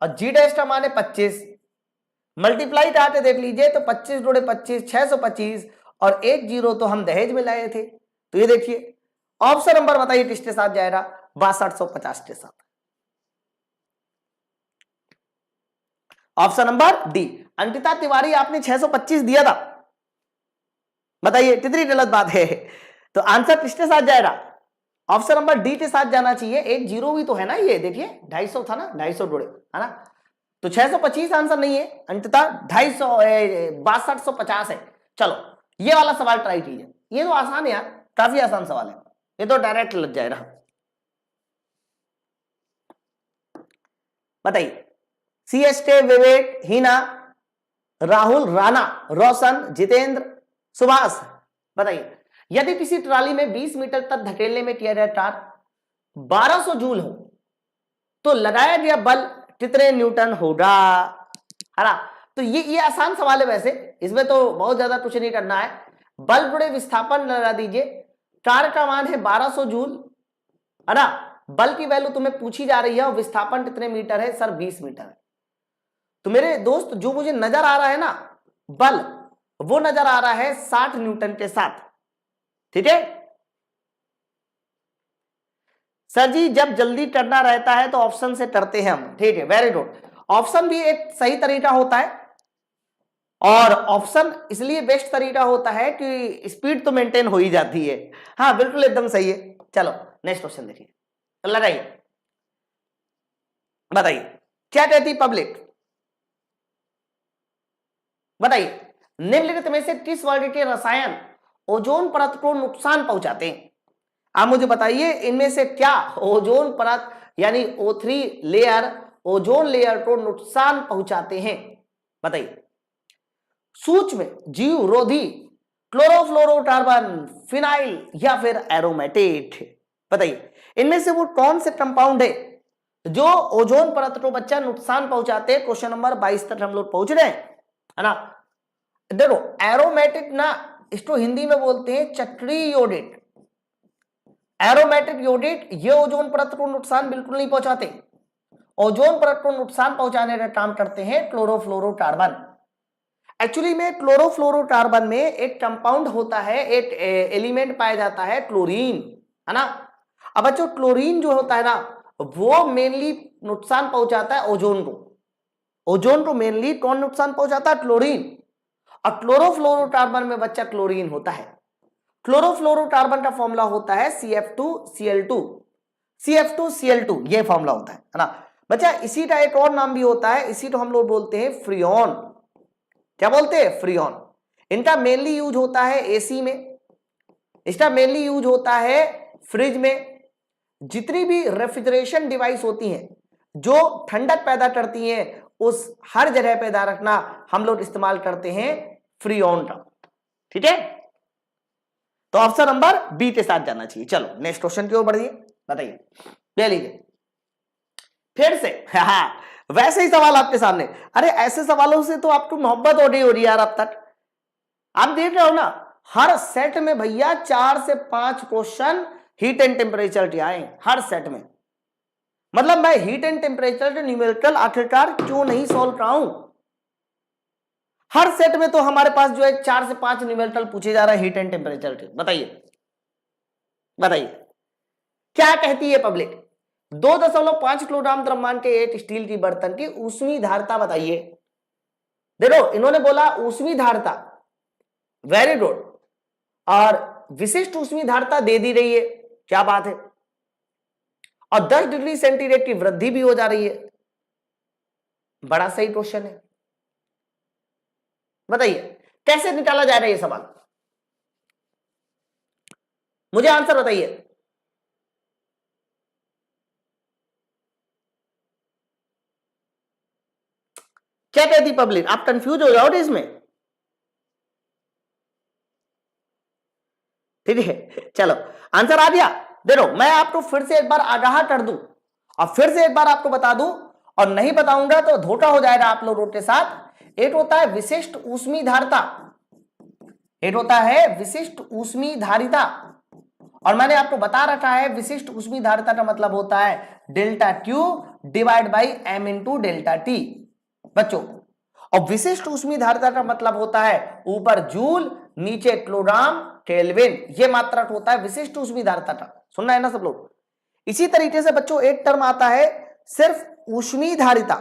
और जी डैश का मान है 25। मल्टीप्लाई करके देख लीजिए तो 25 जोड़े 25 625, और 1 जीरो तो हम दहेज में लाए थे। तो ये देखिए ऑप्शन नंबर बताइए किसके साथ जाएगा? 6250 के साथ। Option number D. Ankita Tiwari आपने 625 दिया था, बताइए कितनी गलत बात है? तो आंसर किसके साथ जाएगा? ऑप्शन नंबर डी के साथ जाना चाहिए। 1 जीरो भी तो है ना, ये देखिए 250 था ना, 250 जोड़े है ना, तो 625 आंसर नहीं है अंकिता, 250 6250 है। चलो ये वाला सवाल ट्राई कीजिए, ये तो आसान है यार, काफी आसान सवाल है, ये तो डायरेक्ट लग जाएगा। बताइए CSK, विवेक, हिना, राहुल, राणा, रोशन, जितेंद्र, सुभाष, बताइए यदि किसी ट्राली में 20 मीटर तक धकेलने में किया जाए टार 1200 जूल हो तो लगाया गया बल कितने न्यूटन होगा? है ना? तो ये आसान सवाल है वैसे, इसमें तो बहुत ज्यादा कुछ नहीं करना है। बल गुणे विस्थापन लगा दीजिए। टार का मान है 1200 जूल, है ना? बल की वैल्यू तुम्हें पूछी जा रही है, और विस्थापन कितने मीटर है? सर 20 मीटर है। तो मेरे दोस्त जो मुझे नजर आ रहा है ना बल, वो नजर आ रहा है 60 न्यूटन के साथ। ठीक है सर जी, जब जल्दी करना रहता है तो ऑप्शन से करते हैं हम। ठीक है, वेरी गुड। ऑप्शन भी एक सही तरीका होता है, और ऑप्शन इसलिए बेस्ट तरीका होता है कि स्पीड तो मेंटेन हो ही जाती है। हाँ बिल्कुल एकदम सही है। चलो नेक्स्ट क्वेश्चन देखिए, लगाइए, बताइए क्या कहती पब्लिक? बताइए निम्नलिखित में से किस वर्ग के रसायन ओजोन परत को नुकसान पहुंचाते हैं? आप मुझे बताइए इनमें से क्या ओजोन परत यानी O3 लेयर ओजोन लेयर को नुकसान पहुंचाते हैं? बताइए सूक्ष्म जीवरोधी, क्लोरोफ्लोरोकार्बन, फिनाइल, या फिर एरोमेटेट? बताइए इनमें से वो कौन से कंपाउंड है जो ओजोन परत को बच्चा नुकसान पहुंचाते हैं? क्वेश्चन नंबर 22 तक हम लोग पहुंच रहे हैं, है ना? देखो एरोमेटिक ना, इसको हिंदी में बोलते हैं चक्रीय यौगिक। एरोमेटिक यौगिक ये ओजोन परत को नुकसान बिल्कुल नहीं पहुंचाते। ओजोन परत को नुकसान पहुंचाने का काम करते हैं क्लोरोफ्लोरोकार्बन। एक्चुअली में क्लोरोफ्लोरोकार्बन में एक कंपाउंड होता है, एक एलिमेंट पाया जाता है क्लोरीन, है ना? अब बच्चों क्लोरीन जो होता है ना, वो मेनली नुकसान पहुंचाता है ओजोन को। ओजोन को मेनली कौन नुकसान पहुंचाता है? क्लोरीन। और क्लोरोफ्लोरोकार्बन में बच्चा क्लोरीन होता है। क्लोरोफ्लोरोकार्बन का फॉर्मूला होता है CF2Cl2। CF2Cl2 ये फॉर्मूला होता है ना बच्चा। इसी का एक और नाम भी होता है, इसी को हम लोग बोलते हैं फ्रियोन। क्या बोलते हैं? फ्रियोन। इनका मेनली यूज होता है एसी में, इसका मेनली यूज होता है फ्रिज में। जितनी भी रेफ्रिजरेशन डिवाइस होती हैं जो ठंडक पैदा करती हैं, उस हर जगह पैदा रखना हम लोग इस्तेमाल करते हैं फ्रियोन का। ठीक है, तो ऑप्शन नंबर बी के साथ जाना चाहिए। चलो नेक्स्ट क्वेश्चन की ओर बढ़िए, बताइए, ले लीजिए फिर से। हाँ वैसे ही सवाल आपके सामने। अरे ऐसे सवालों से तो आपको मोहब्बत हो रही यार अब तक। आप देख रहे हो ना, हर सेट में भैया 4 से 5 क्वेश्चन हीट एंड टेम्परेचर के आए, हर सेट में। मतलब मैं हीट एंड टेम्परेचर न्यूमेरिकल आखिरकार क्यों नहीं सॉल्व रहा हूं? हर सेट में तो हमारे पास जो है 4 से 5 न्यूमेरिकल पूछे जा रहा है हीट एंड टेम्परेचर के। बताइए बताइए क्या कहती है पब्लिक? 2.5 किलोग्राम द्रव्यमान के एक स्टील की बर्तन की ऊष्मीय धारिता बताइए। देखो इन्होंने बोला ऊष्मीय धारिता, वेरी गुड, और विशिष्ट ऊष्मीय धारिता दे दी रही है, क्या बात है, और 10 डिग्री सेंटीग्रेड की वृद्धि भी हो जा रही है। बड़ा सही क्वेश्चन है। बताइए कैसे निकाला जाएगा ये सवाल, मुझे आंसर बताइए। क्या कहती पब्लिक? आप कंफ्यूज हो जाओगे इसमें, ठीक है? चलो आंसर आ गया। देखो मैं आपको फिर से एक बार आगाह कर दूं और फिर से एक बार आपको बता दूं, और नहीं बताऊंगा तो धोखा हो जाएगा आप लोगों के साथ। एक होता है विशिष्ट ऊष्मीय धारिता, एक होता है विशिष्ट ऊष्मीय धारिता, और मैंने आपको बता रखा है विशिष्ट ऊष्मीय धारिता का मतलब होता है delta Q divide by M into delta T बच्चों। और विशिष्ट ऊष्मीय धारिता का मतलब होता है ऊपर जूल नीचे किलोग्राम केल्विन, ये मात्रक होता है विशिष्ट ऊष्मीय धारिता का। सुनना है ना सब लोग? इसी तरीके से बच्चों एक टर्म आता है सिर्फ ऊष्मीय धारिता,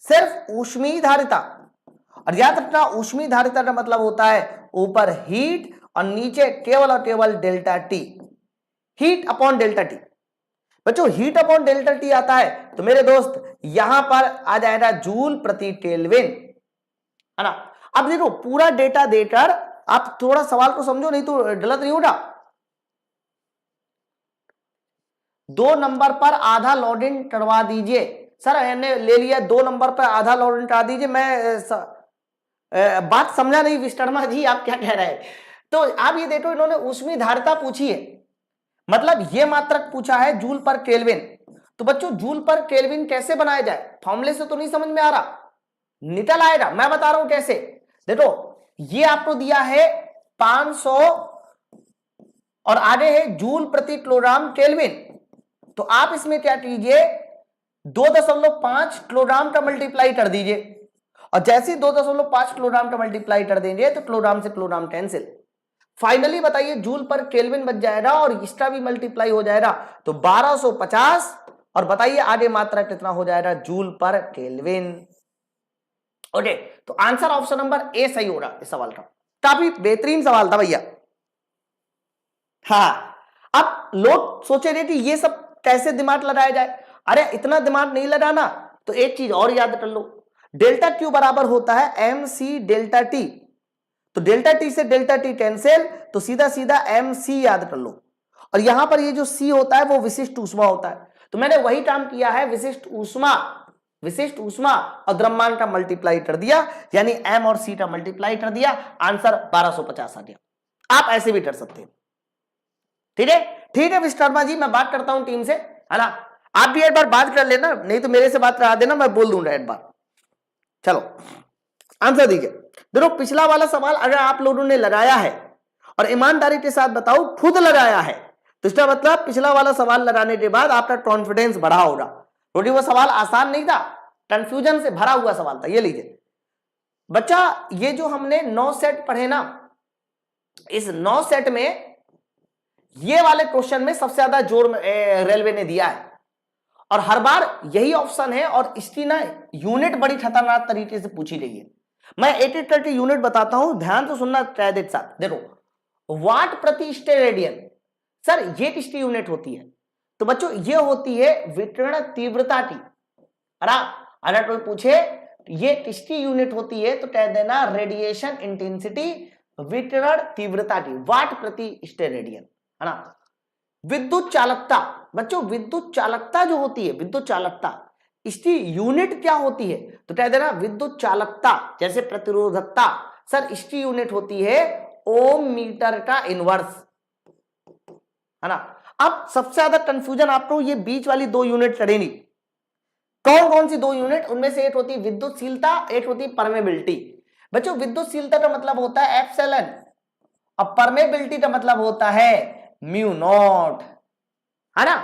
सिर्फ ऊष्मीय धारिता, और याद रखना ऊष्मीय धारिता का मतलब होता है ऊपर हीट और नीचे केवल और केवल delta T, heat upon delta T. बच्चों हीट अपॉन डेल्टा टी आता है तो मेरे दोस्त यहां पर आ जाएगा जूल प्रति केल्विन, है ना? अब देखो पूरा डेटा देकर आप थोड़ा सवाल को समझो, नहीं तो गलत नहीं होगा। 2 नंबर पर आधा लोडिंग करवा दीजिए। सर मैंने ले लिया 2 नंबर पर आधा लोडिंग करा दीजिए। मैं बात समझा नहीं विश्वकर्मा जी, आप क्या कह रहे हैं? तो आप ये देखो इन्होंने ऊष्मीय धारिता पूछी है, मतलब ये मात्रक पूछा है जूल पर केल्विन। तो बच्चों जूल पर केल्विन कैसे बनाया जाए? फॉर्मूले से तो नहीं समझ में आ रहा, निकल आएगा, मैं बता रहा हूं कैसे। देखो ये आपको दिया है 500 और आगे है जूल प्रति किलोग्राम केल्विन, तो आप इसमें क्या कीजिए 2.5 किलोग्राम का मल्टीप्लाई कर दीजिए, और जैसे 2.5 किलोग्राम का मल्टीप्लाई कर देंगे तो किलोग्राम से किलोग्राम कैंसिल। फाइनली बताइए जूल पर केल्विन बच जाएगा और इसका भी मल्टीप्लाई हो जाएगा तो 1250, और बताइए आगे मात्रा कितना हो जाएगा जूल पर केल्विन। ओके तो आंसर ऑप्शन नंबर ए सही होगा इस सवाल का। काफी बेहतरीन सवाल था भैया। हाँ अब लोग सोचेंगे कि ये सब कैसे दिमाग लगाया जाए। अरे इतना दिमाग नहीं लगाना तो एक चीज और याद कर लो, डेल्टा क्यू बराबर होता है एम सी डेल्टा टी, तो डेल्टा टी से डेल्टा टी कैंसिल, तो सीधा सीधा एम सी याद कर लो, और यहां पर ये जो सी होता है वो विशिष्ट ऊष्मा होता है। तो मैंने वही काम किया है, विशिष्ट ऊष्मा, विशिष्ट ऊष्मा और द्रव्यमान का मल्टीप्लाई कर दिया, यानी एम और सी का मल्टीप्लाई कर दिया, आंसर 1250 आ गया। आप ऐसे भी कर सकते हैं, ठीक है? ठीक है विश्वकर्मा जी, मैं बात करता हूं टीम से, है ना? आप भी एक बार बात कर लेना, नहीं तो मेरे से बात करा देना, मैं बोल दूंगा एक बार। चलो आंसर दीजिए। देखो पिछला वाला सवाल अगर आप लोगों ने लगाया है और ईमानदारी के साथ बताओ खुद लगाया है, तो इसका मतलब पिछला वाला सवाल लगाने के बाद आपका कॉन्फिडेंस बढ़ा होगा, क्योंकि वो सवाल आसान नहीं था, कंफ्यूजन से भरा हुआ सवाल था। ये लीजिए बच्चा, ये जो हमने 9 सेट पढ़े ना, इस 9 सेट में ये वाले क्वेश्चन में सबसे ज्यादा जोर रेलवे ने दिया है, और हर बार यही ऑप्शन है, और इसकी ना यूनिट बड़ी खतरनाक तरीके से पूछी गई है। मैं एक एक करके यूनिट बताता हूं, ध्यान से सुनना एक साथ। देखो वाट प्रति स्टेरेडियन, सर ये किसकी यूनिट होती है? तो बच्चों ये होती है विकिरण तीव्रता की। अगर कोई पूछे ये किसकी यूनिट होती है तो कह देना रेडिएशन इंटेंसिटी, विकिरण तीव्रता की, वाट प्रति स्टेरेडियन, है ना? विद्युत चालकता, बच्चों विद्युत चालकता जो होती है, विद्युत चालकता, इसकी यूनिट क्या होती है तो कह देना विद्युत चालकता। जैसे प्रतिरोधकता, सर इसकी यूनिट होती है ओम मीटर का इनवर्स, है ना? अब सबसे ज्यादा कंफ्यूजन आपको ये बीच वाली 2 यूनिट करेंगी। कौन कौन सी 2 यूनिट? उनमें से एक होती है विद्युतशीलता, एक होती है परमेबिलिटी। बच्चों विद्युतशीलता का मतलब होता है एप्सिलॉन, और परमेबिलिटी का मतलब होता है म्यू नॉट, है ना?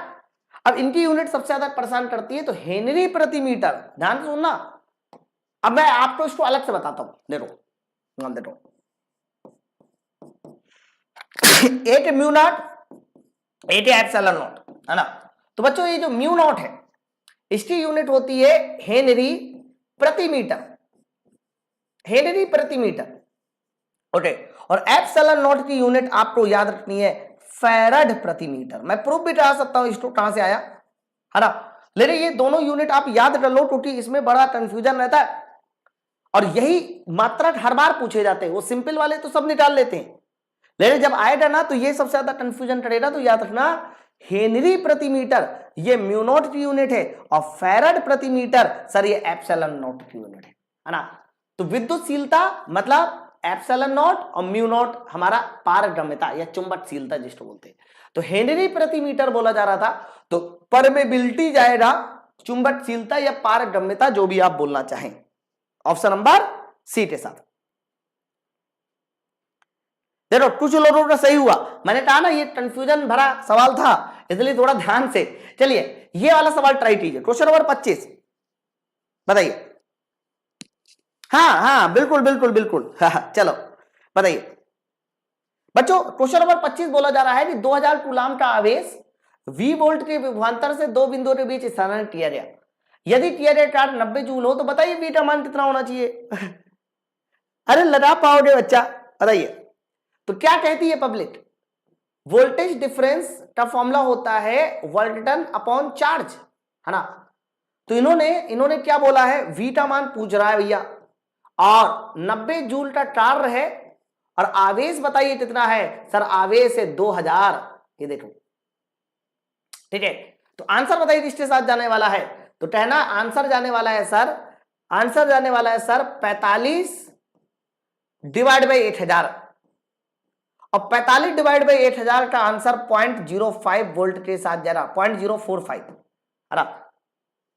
अब इनकी यूनिट सबसे ज्यादा परेशान करती है, तो हेनरी प्रति मीटर, ध्यान से सुनना। अब मैं आपको इसको अलग से बताता हूं, देखो 8 म्यू नॉट 8 एप्सिलॉन नॉट, है ना। तो बच्चों ये जो म्यू नॉट है इसकी यूनिट होती है हेनरी प्रति मीटर, हेनरी प्रति मीटर, ओके। और एप्सिलॉन नॉट की यूनिट आपको याद रखनी है फैरड प्रति मीटर। मैं प्रूफ भी करा सकता हूं इसको कहां से आया, है ना। लेकिन ये दोनों यूनिट आप याद कर लो क्योंकि इसमें बड़ा कंफ्यूजन रहता है और यही मात्रक हर बार पूछे जाते हैं। वो सिंपल वाले तो सब निकाल लेते हैं, लेकिन जब आएगा ना तो ये सबसे ज्यादा कंफ्यूजन करेगा। तो याद रखना हेनरी प्रति मीटर ये म्यू नॉट की यूनिट है और फैरड प्रति मीटर सर ये एप्सिलॉन नॉट की यूनिट है ना। तो विद्युतशीलता मतलब एप्सिलॉन नॉट और म्यू नॉट हमारा पारगम्यता या चुंबकशीलता जिसको बोलते हैं। तो हेनरी प्रति मीटर बोला जा रहा था, तो परमेबिलिटी जाएगा चुंबकशीलता या पारगम्यता, जो भी आप बोलना चाहें। ऑप्शन नंबर सी के साथ। देखो कुछ लोगों का सही हुआ, मैंने कहा ना ये कंफ्यूजन भरा सवाल था, इसलिए थोड़ा ध्यान से चलिए ये वाला सवाल ट्राई कीजिए। क्वेश्चन नंबर 25 बताइए। हाँ बिल्कुल बिल्कुल बिल्कुल, हाँ चलो बताइए बच्चों। क्वेश्चन नंबर 25 बोला जा रहा है कि 2000 कूलाम का आवेश V वोल्ट के विभवांतर से दो बिंदुओं के बीच स्थानांतरित किया गया। यदि किया गया चार्ज 90 जूल हो तो बताइए V का मान कितना होना चाहिए। अरे लगा पाओगे बच्चा, बताइए। तो क्या कहती है पब्लिक, वोल्टेज डिफरेंस का फॉर्मूला होता है वोल्ट टन अपॉन चार्ज, है ना। तो इन्होंने क्या बोला है, V का मान पूछ रहा है भैया और 90 जूल का कार्य है और आवेश बताइए कितना है। सर आवेश है 2000, ये देखो ठीक है। तो आंसर बताइए किसके साथ जाने वाला है। तो कहना आंसर जाने वाला है सर, आंसर जाने वाला है सर 45 डिवाइड बाई 8000 और 45 डिवाइड बाई 8000 का आंसर 0.05 वोल्ट के साथ जा रहा, 0.045, है ना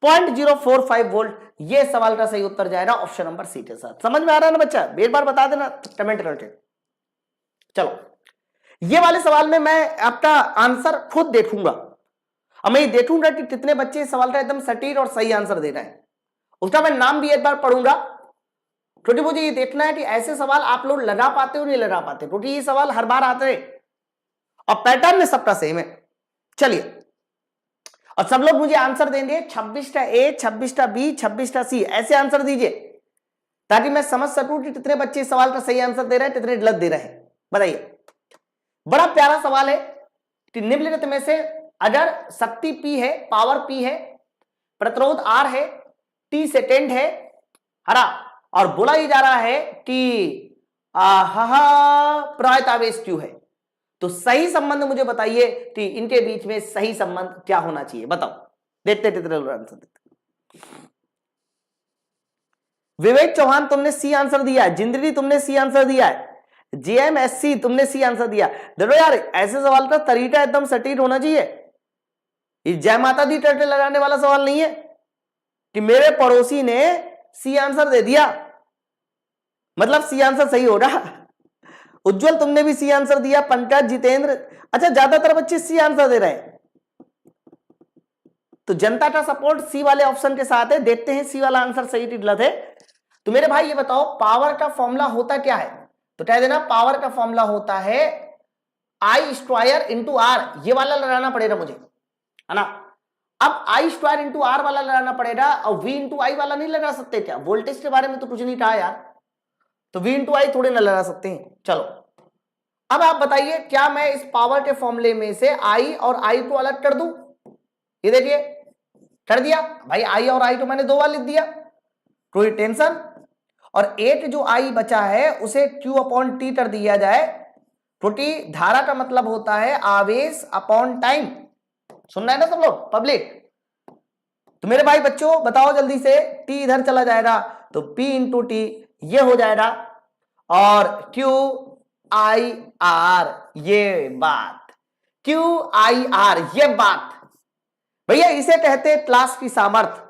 0.045 वोल्ट। ये सवाल का सही उत्तर जाएगा ऑप्शन नंबर सी के साथ। समझ में आ रहा है ना बच्चा, एक बार बता देना कमेंट करके। चलो ये वाले सवाल में मैं आपका आंसर खुद देखूंगा और मैं ये देखूंगा कि कितने बच्चे इस सवाल का एकदम सटीक और सही आंसर दे रहे हैं। उसका मैं नाम भी एक बार पढ़ूंगा क्योंकि मुझे ये देखना है कि ऐसे सवाल आप लोग लगा पाते हो नहीं लगा पाते, क्योंकि ये सवाल हर बार आते हैं और पैटर्न में सबका सेम है। चलिए और सब लोग मुझे आंसर देंगे 26 का ए, 26 का बी, 26 का सी, ऐसे आंसर दीजिए ताकि मैं समझ सकूं कि कितने बच्चे इस सवाल का सही आंसर दे रहे हैं, कितने गलत दे रहे हैं। बताइए बड़ा प्यारा सवाल है कि निम्नलिखित में से अगर शक्ति P है, पावर P है, प्रतिरोध R है, T सेकेंड है, हरा, और बोला ही जा रहा है कि प्रवाहित आवेश Q है, तो सही संबंध मुझे बताइए कि इनके बीच में सही संबंध क्या होना चाहिए। बताओ, देखते कितने लोग आंसर देते। विवेक चौहान तुमने सी आंसर दिया है, जिंदगी तुमने सी आंसर दिया है, JMSC तुमने सी आंसर दिया। देखो यार ऐसे सवाल का तरीका एकदम सटीक होना चाहिए। ये जय माता दी टर्टल लगाने वाला सवाल नहीं है कि मेरे पड़ोसी ने सी आंसर दे दिया मतलब सी आंसर सही होगा। उज्जवल तुमने भी सी आंसर दिया, पंकज, जितेंद्र, अच्छा ज्यादातर बच्चे सी आंसर दे रहे हैं, तो जनता का सपोर्ट सी वाले ऑप्शन के साथ है। देखते हैं सी वाला आंसर सही कि गलत है। तो मेरे भाई ये बताओ पावर का फॉर्मूला होता क्या है, तो कह देना पावर का फॉर्मूला होता है आई स्क्वायर इंटू आर, ये वाला लगाना पड़ेगा मुझे, है ना। अब आई स्क्वायर इंटू आर वाला लगाना पड़ेगा और वी इंटू आई वाला नहीं लगा सकते क्या, वोल्टेज के बारे में तो कुछ नहीं कहा यार, तो वी इंटू आई थोड़े ना लगा सकते हैं। चलो अब आप बताइए क्या मैं इस पावर के फॉर्मूले में से आई और आई को अलग कर दूं, ये देखिए कर दिया भाई, आई और आई को मैंने दो बार लिख दिया, कोई टेंशन। और एक जो आई बचा है उसे Q अपॉन टी कर दिया जाए, क्योंकि धारा का मतलब होता है आवेश अपॉन टाइम। सुनना है ना सब लोग पब्लिक। तो मेरे भाई बच्चों बताओ जल्दी से, T इधर चला जाएगा तो P इंटू टी ये हो जाएगा और Q I R ये बात, Q I R ये बात भैया, इसे कहते हैं क्लास की सामर्थ्य।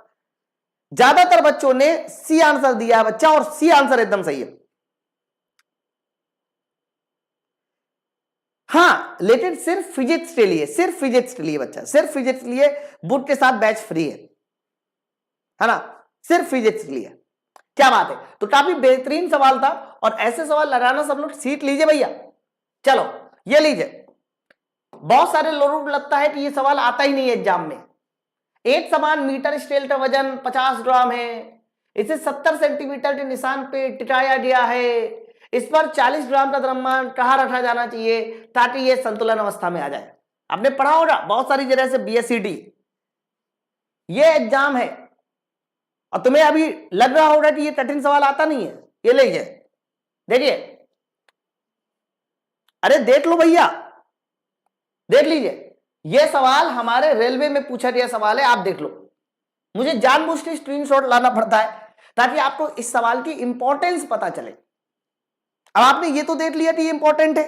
ज्यादातर बच्चों ने सी आंसर दिया है बच्चा और सी आंसर एकदम सही है। हाँ लेकिन सिर्फ फिजिक्स के लिए, सिर्फ फिजिक्स के लिए बच्चा, सिर्फ फिजिक्स के लिए बुक के साथ बैच फ्री है ना, सिर्फ फिजिक्स के लिए। क्या बात है, तो काफी बेहतरीन सवाल था और ऐसे सवाल लगाना सब लोग सीख लीजिए भैया। चलो ये लीजिए, बहुत सारे लोगों को लगता है कि ये सवाल आता ही नहीं है एग्जाम में। एक समान मीटर स्केल का वजन 50 ग्राम है, इसे 70 सेंटीमीटर के निशान पे टिकाया गया है, इस पर 40 ग्राम का द्रव्यमान कहाँ रखा जाना चाहिए ताकि ये संतुलन अवस्था में आ जाए। आपने पढ़ा होगा बहुत सारी जगह से BSCD, ये एग्जाम है और तुम्हें अभी लग रहा होगा कि ये कठिन सवाल आता नहीं है। ये लीजिए देखिए, अरे देख लो भैया, देख लीजिए, ये सवाल हमारे रेलवे में पूछा गया सवाल है, आप देख लो। मुझे जानबूझ के स्क्रीनशॉट लाना पड़ता है ताकि आपको इस सवाल की इंपॉर्टेंस पता चले। अब आपने ये तो देख लिया कि ये इंपॉर्टेंट है,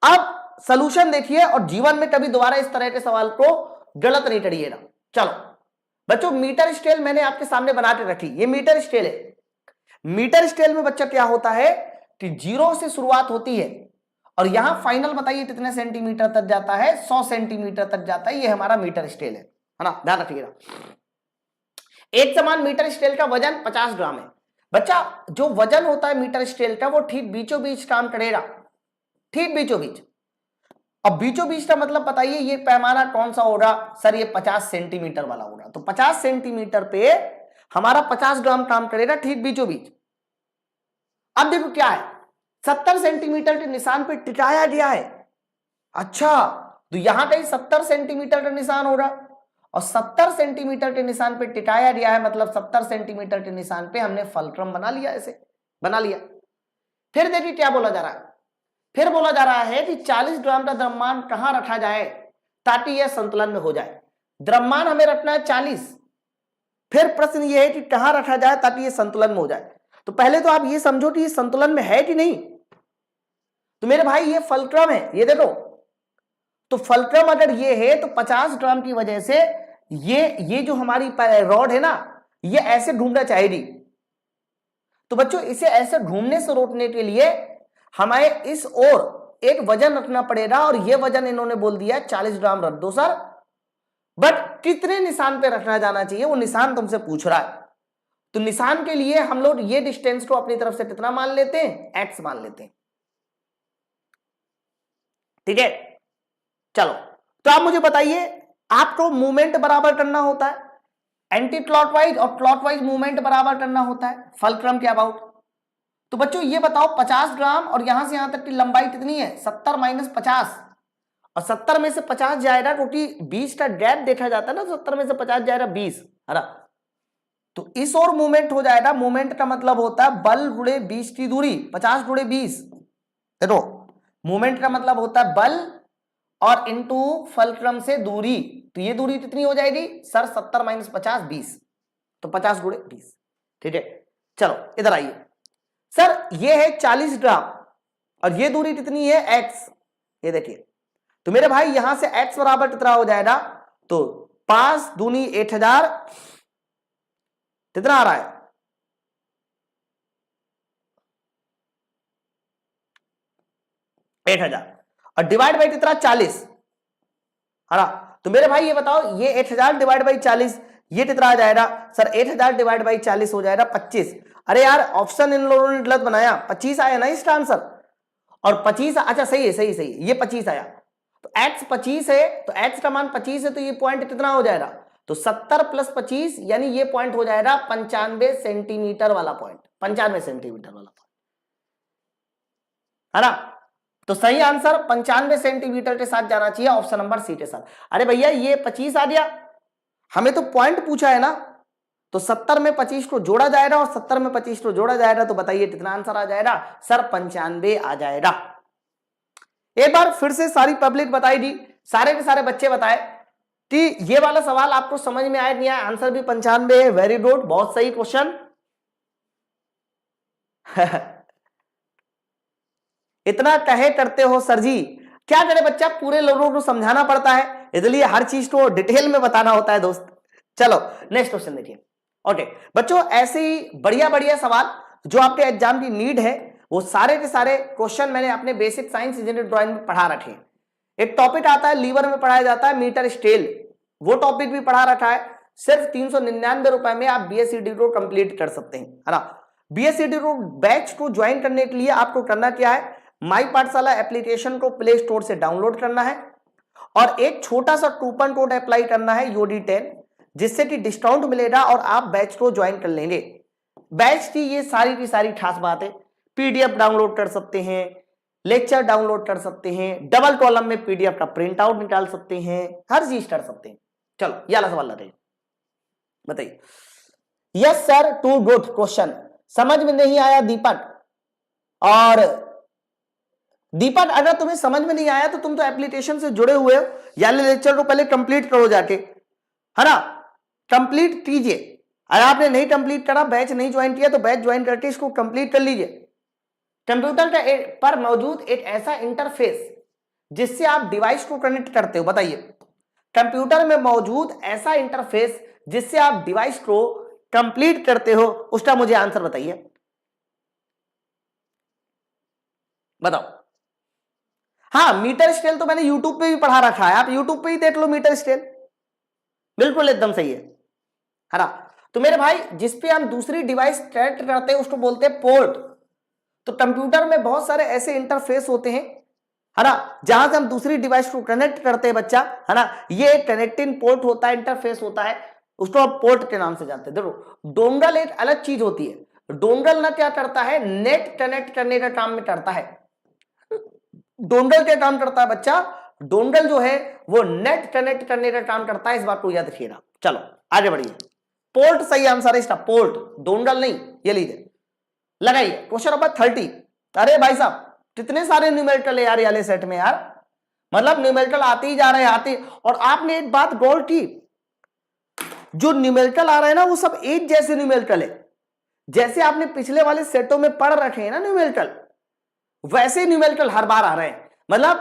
अब सॉल्यूशन देखिए और जीवन में कभी दोबारा इस तरह के सवाल को गलत नहीं करिएगा। चलो बच्चों, मीटर स्केल मैंने आपके सामने बना के रखी, ये मीटर स्केल है। मीटर स्केल में बच्चा क्या होता है कि 0 से शुरुआत होती है और यहां फाइनल बताइए कितने सेंटीमीटर तक जाता है, 100 सेंटीमीटर तक जाता है। ये हमारा मीटर स्केल है ना, ध्यान रखिएगा। एक समान मीटर स्केल का वजन 50 ग्राम है। बच्चा जो वजन होता है मीटर स्केल का वो ठीक बीचों बीच काम करेगा, ठीक बीचों बीच। अब बीचों बीच का मतलब बताइए ये पैमाना कौन सा होगा सर, ये 50 सेंटीमीटर वाला होगा। तो 50 सेंटीमीटर पे हमारा 50 ग्राम काम करेगा ठीक बीचों बीच। अब देखो क्या है, 70 सेंटीमीटर के निशान पे टिकाया गया है। अच्छा, तो यहां कहीं 70 सेंटीमीटर का निशान होगा और 70 सेंटीमीटर के निशान पे टिकाया गया है, मतलब 70 सेंटीमीटर के निशान पे हमने फलक्रम बना लिया, ऐसे बना लिया। फिर देखिए क्या बोला जा रहा है, फिर बोला जा रहा है कि 40 ग्राम का द्रव्यमान कहां रखा जाए ताकि यह संतुलन में हो जाए। द्रव्यमान हमें रखना है 40, फिर प्रश्न यह है कि कहां रखा जाए ताकि यह संतुलन में हो जाए। तो पहले तो आप ये समझो कि ये संतुलन में है कि नहीं। तो मेरे भाई ये फलक्रम है, ये देखो, तो फलक्रम अगर ये है तो 50 ग्राम की वजह से ये जो हमारी रॉड है ना, ये ऐसे घूमना चाहेगी। तो बच्चों इसे ऐसे घूमने से रोकने के लिए हमें इस ओर एक वजन रखना पड़ेगा और ये वजन इन्होंने बोल दिया 40 ग्राम रख दो सर, बट कितने निशान पे रखना जाना चाहिए वो निशान तुमसे पूछ रहा है। तो निशान के लिए हम लोग ये डिस्टेंस को अपनी तरफ से कितना मान लेते हैं, x मान लेते हैं। ठीक है, चलो तो आप मुझे बताइए, आपको मूवमेंट बराबर करना होता है, एंटी क्लॉकवाइज और क्लॉकवाइज मूवमेंट बराबर करना होता है फलक्रम के अबाउट। तो बच्चों ये बताओ 50 ग्राम और यहां से यहां तक की लंबाई कितनी है, 70 माइनस 50, और 70 में से 50 जाएगा क्योंकि 20 का गैप देखा जाता है ना, 70 में से 50 जाएगा 20, है ना। तो इस और मूवमेंट हो जाएगा, मूवमेंट का मतलब होता है बल गुणे 20 की दूरी, 50 गुणे 20। देखो मूवमेंट का मतलब होता है बल और इनटू फलक्रम से दूरी, तो ये दूरी कितनी हो जाएगी सर, 70 माइनस 50 20, तो 50 गुणे 20। ठीक है, चलो इधर आइए सर, ये है 40 ग्राम और ये दूरी कितनी है x, ये देखिए। तो मेरे भाई यहां से x बराबर कितना हो जाएगा, तो 5 दूनी 8000, कितना आ रहा है 8000 और डिवाइड बाई कितना 40, है ना। तो मेरे भाई ये बताओ, ये 8000 डिवाइड बाई 40 ये कितना आ जाएगा सर, 8000 डिवाइड बाई 40 हो जाएगा 25। अरे यार ऑप्शन इन लोगों ने गलत बनाया, 25 आया ना इसका आंसर, और 25, अच्छा सही है, सही सही ये 25 आया। तो x 25 है, तो x का मान 25 है, तो ये पॉइंट कितना हो जाएगा, तो 70 प्लस 25 यानी ये पॉइंट हो जाएगा 95 सेंटीमीटर वाला पॉइंट, 95 सेंटीमीटर वाला पॉइंट, है ना। तो सही आंसर 95 सेंटीमीटर के साथ जाना चाहिए, ऑप्शन नंबर सी के साथ। अरे भैया ये 25 आ गया, हमें तो पॉइंट पूछा है ना, तो 70 में 25 को जोड़ा जाएगा और 70 में 25 को जोड़ा जाएगा, तो बताइए कितना आंसर आ जाएगा सर, 95 आ जाएगा। एक बार फिर से सारी पब्लिक बताएगी, सारे के सारे बच्चे बताए कि ये वाला सवाल आपको समझ में आया नहीं आया, आंसर भी 95 है। वेरी गुड, बहुत सही क्वेश्चन। इतना कहे करते हो सर जी, क्या करे बच्चा, पूरे लोगों को समझाना पड़ता है, इसलिए हर चीज को डिटेल में बताना होता है दोस्त। चलो नेक्स्ट क्वेश्चन देखिए। ओके बच्चों, ऐसे ही बढ़िया बढ़िया सवाल जो आपके एग्जाम की नीड है वो सारे के सारे क्वेश्चन मैंने अपने बेसिक साइंस इंजीनियरिंग ड्राइंग में पढ़ा रखे हैं। एक टॉपिक आता है लीवर में पढ़ाया जाता है मीटर स्केल, वो टॉपिक भी पढ़ा रखा है। सिर्फ 399 रुपए में आप बीएससीडी को कंप्लीट कर सकते हैं, है ना। बीएससीडी को बैच को ज्वाइन करने के लिए आपको करना क्या है, माई पाठशाला एप्लीकेशन को प्ले स्टोर से डाउनलोड करना है और एक छोटा सा कूपन कोड अप्लाई करना है UD10, जिससे कि डिस्काउंट मिलेगा और आप बैच को ज्वाइन कर लेंगे। बैच की ये सारी की सारी खास बात है, PDF डाउनलोड कर सकते हैं, लेक्चर डाउनलोड कर सकते हैं, डबल कॉलम में PDF का प्रिंट आउट निकाल सकते हैं, हर चीज कर सकते हैं। चलो ये वाला सवाल बताइए, बताइए। Yes sir, too good question, समझ में नहीं आया दीपक। और दीपक अगर तुम्हें समझ में नहीं आया तो तुम तो एप्लीकेशन से जुड़े हुए हो, या लेक्चर को पहले कंप्लीट करो जाके, है ना, कंप्लीट कीजिए। अगर आपने नहीं कंप्लीट करा, बैच नहीं ज्वाइन किया, तो बैच ज्वाइन करके इसको कंप्लीट कर लीजिए। कंप्यूटर का पर मौजूद एक ऐसा इंटरफेस जिससे आप डिवाइस को कनेक्ट करते हो, बताइए। कंप्यूटर में मौजूद ऐसा इंटरफेस जिससे आप डिवाइस को कंप्लीट करते हो, उसका मुझे आंसर बताइए, बताओ। हाँ, मीटर स्केल तो मैंने यूट्यूब पे भी पढ़ा रखा है, आप यूट्यूब पे ही देख लो मीटर स्केल, बिल्कुल एकदम सही है ना। तो मेरे भाई, जिसपे हम दूसरी डिवाइस कनेक्ट करते हैं उसको बोलते हैं पोर्ट। तो कंप्यूटर में बहुत सारे ऐसे इंटरफेस होते हैं, है ना, जहां से हम दूसरी डिवाइस को कनेक्ट करते हैं बच्चा, है ना। ये कनेक्टिंग पोर्ट होता है, इंटरफेस होता है, उसको आप पोर्ट के नाम से जानते हैं। देखो, डोंगल एक अलग चीज होती है। डोंगल ना क्या करता है, नेट कनेक्ट करने का काम में करता है। डोंगल क्या काम करता है बच्चा, डोंगल जो है वो नेट कनेक्ट करने का काम करता है, इस बात को याद रखिएगा। चलो आगे बढ़िए। पोर्ट सही आंसर है इसका, पोर्ट, डोंगल नहीं। ये लीजिए, लगाइए क्वेश्चन नंबर 30। अरे भाई साहब, कितने सारे न्यूमेरिकल है यार ये वाले सेट में यार, मतलब न्यूमेरिकल आते ही जा रहे हैं, आते। और आपने एक बात गौर की, जो न्यूमेरिकल आ रहा है ना, वो सब एक जैसे न्यूमेरिकल है। जैसे आपने पिछले वाले सेटों में पढ़ रखे हैं ना न्यूमेरिकल, वैसे न्यूमेरिकल हर बार आ रहे हैं। मतलब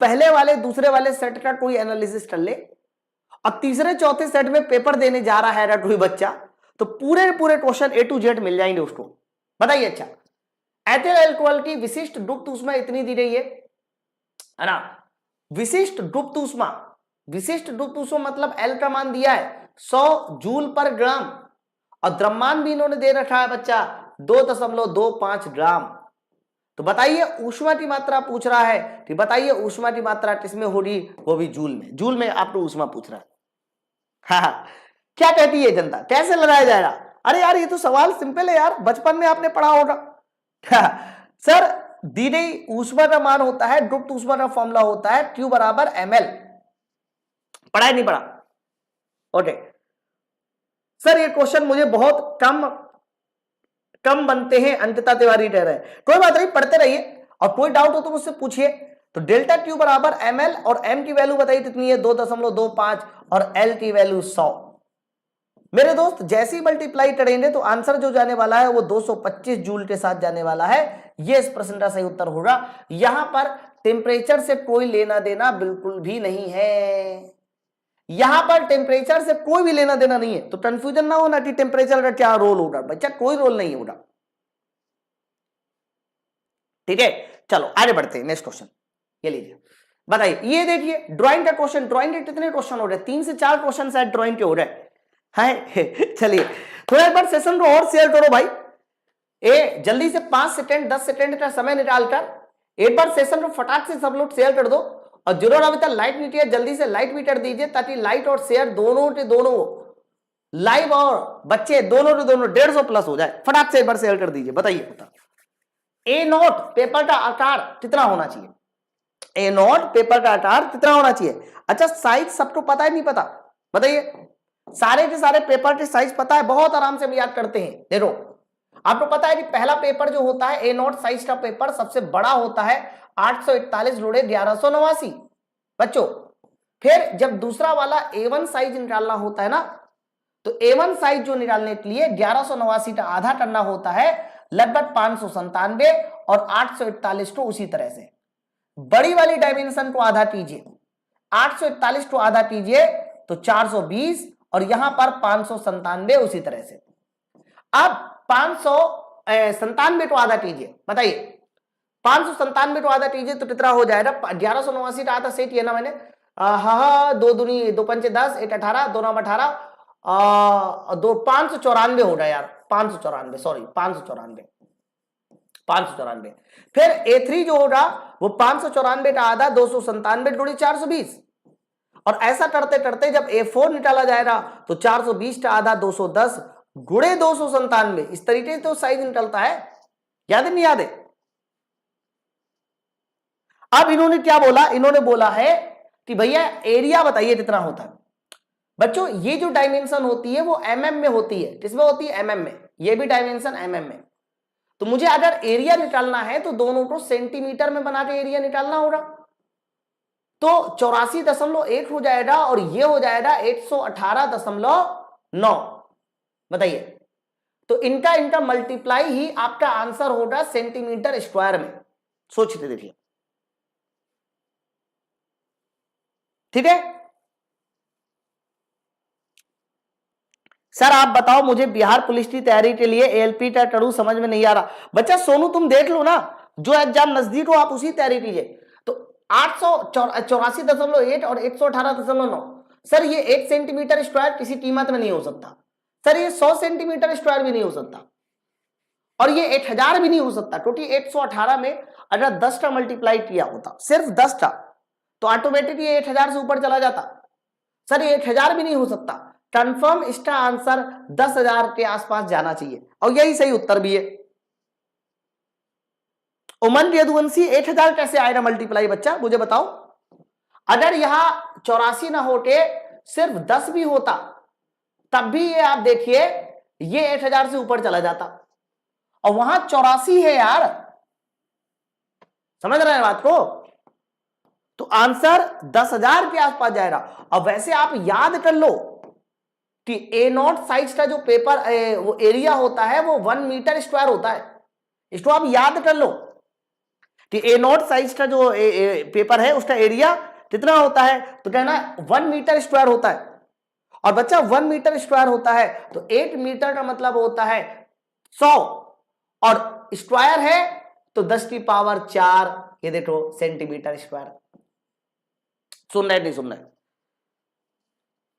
पहले वाले दूसरे वाले सेट का कोई एनालिसिस कर ले, और तीसरे चौथे सेट में पेपर देने जा रहा है कोई बच्चा, तो पूरे पूरे क्वेश्चन A to Z मिल जाएंगे उसको। बताइए। अच्छा, एथिल अल्कोहल की विशिष्ट गुप्त ऊष्मा इतनी दी गई है ना। विशिष्ट गुप्त ऊष्मा, विशिष्ट गुप्त ऊष्मा मतलब L का मान दिया है 100 जूल पर ग्राम, और द्रव्यमान भी इन्होंने दे रखा है बच्चा 2.25 ग्राम। तो बताइए ऊष्मा की मात्रा पूछ रहा है कि बताइए ऊष्मा की मात्रा किसमें होगी, वो भी जूल में। जूल में आपको ऊष्मा पूछ रहा है। हाँ, क्या कहती है जनता, कैसे लगाया जाएगा? अरे यार, ये तो सवाल सिंपल है यार, बचपन में आपने पढ़ा होगा। सर, दी गई ऊष्मा का मान होता है, गुप्त ऊष्मा का फॉर्मूला होता है Q बराबर ml। पढ़ा है नहीं पढ़ा? ओके सर, ये क्वेश्चन मुझे बहुत कम बनते हैं, अंकिता तिवारी कह रहे हैं। कोई बात नहीं, पढ़ते रहिए, और कोई डाउट हो तो मुझसे पूछिए। तो डेल्टा Q बराबर ml, और m की वैल्यू बताइए कितनी है, 2.25, और L की वैल्यू 100। मेरे दोस्त, जैसे ही मल्टीप्लाई करेंगे तो आंसर जो जाने वाला है वो 225 जूल के साथ जाने वाला है। ये इस प्रश्न का सही उत्तर होगा। यहां पर टेम्परेचर से कोई लेना देना बिल्कुल भी नहीं है, यहां पर टेम्परेचर से कोई भी लेना देना नहीं है। तो कंफ्यूजन ना होना कि टेम्परेचर का क्या रोल होगा, बच्चा कोई रोल नहीं होगा। ठीक है, चलो आगे बढ़ते हैं। नेक्स्ट क्वेश्चन ये लीजिए, बताइए। ये देखिए ड्राइंग का क्वेश्चन। ड्राइंग के कितने क्वेश्चन हो रहे हैं? 3 से 4 क्वेश्चन शायद ड्राइंग के हो रहे हैं। चलिए थोड़ा एक बार सेशन को और शेयर करो भाई। जल्दी से 5 सेकंड 10 सेकंड का समय निकालकर एक बार सेशन को फटाक से सब लोग शेयर कर दो। और जरूर अभी तक लाइक नहीं किया, जल्दी से लाइक भी कर दीजिए, ताकि लाइक और शेयर दोनों के दोनों, लाइव और बच्चे दोनों के दोनों 150 प्लस हो जाए। फटाक से एक बार शेयर कर दीजिए। बताइए बता, A0 पेपर का आकार कितना होना चाहिए? A0 पेपर का आकार कितना होना चाहिए? अच्छा, साइज सबको पता है नहीं पता? बताइए। सारे के सारे पेपर के साइज पता है, बहुत आराम से हम याद करते हैं। देखो, आपको पता है कि पहला पेपर जो होता है A0 साइज का पेपर सबसे बड़ा होता है 841 जोड़े 1189 बच्चों। फिर जब दूसरा वाला A1 साइज निकालना होता है ना, तो A1 साइज जो निकालने के लिए 1189 का आधा करना होता है लगभग 597, और 841 को उसी तरह से बड़ी वाली डायमेंशन को आधा कीजिए, 841 को आधा कीजिए तो 420, और यहां पर 597 उसी तरह से। अब 97 को आधा कीजिए, बताइए 597 को आधा कीजिए तो कितना हो जाएगा? 1189 का आधा सेट, ये ना मैंने दो दूनी दो पंचे 10, 8 18, दो 9 18, दो 594 हो रहा यार, 594, सॉरी 594। फिर A3 जो होगा वो 594 का आधा 297 गुणे 420, और ऐसा करते करते जब A4 निकाला जाएगा तो 420 का आधा 210 गुणे 297, इस तरीके से तो साइज निकलता है। याद है नहीं याद है? अब इन्होंने क्या बोला? इन्होंने बोला है कि भैया एरिया बताइए कितना होता है। बच्चों ये जो डायमेंशन होती है वो mm में होती है। किसमें होती है? mm में। ये भी डायमेंशन mm में। तो मुझे अगर एरिया निकालना है तो दोनों को सेंटीमीटर में बना के एरिया निकालना होगा, तो 84.1 हो जाएगा और ये हो जाएगा 118.9। बताइए, तो इनका मल्टीप्लाई ही आपका आंसर होगा सेंटीमीटर स्क्वायर में। सोचते देखिए, ठीक है सर? आप बताओ मुझे, बिहार पुलिस की तैयारी के लिए ALP का करूं, समझ में नहीं आ रहा। बच्चा सोनू तुम देख लो ना, जो एग्जाम नजदीक हो आप उसी तैयारी कीजिए। तो 884.8 और 118.9, सर ये 1 सेंटीमीटर स्क्वायर किसी कीमत में नहीं हो सकता। सर ये 100 सेंटीमीटर स्क्वायर भी नहीं हो सकता, और ये 1000 भी नहीं हो सकता, क्योंकि 118 में अगर 10 का मल्टीप्लाई किया होता, सिर्फ 10 का, तो ऑटोमेटिकली ये 1000 से ऊपर चला जाता। सर ये 1000 भी नहीं हो सकता। कंफर्म इसका आंसर 10,000 के आसपास जाना चाहिए, और यही सही उत्तर भी है। उमन यदुवंशी 1000 कैसे आएगा मल्टीप्लाई? बच्चा मुझे बताओ, अगर यहां 84 ना होके सिर्फ 10 भी होता तब भी ये आप देखिए ये 1000 से ऊपर चला जाता, और वहां 84 है यार, समझ रहे हैं बात को? तो आंसर 10,000 के आसपास जाएगा। अब वैसे आप याद कर लो कि A0 साइज का जो पेपर वो एरिया होता है वो 1 मीटर स्क्वायर होता है। इसको आप याद कर लो कि A0 साइज का जो पेपर है उसका एरिया कितना होता है, तो कहना 1 मीटर स्क्वायर होता है। और बच्चा 1 मीटर स्क्वायर होता है तो 8 मीटर का मतलब होता है 100, और स्क्वायर है तो 10 की पावर 4, ये देखो सेंटीमीटर स्क्वायर। सुन रहे नहीं सुन रहे?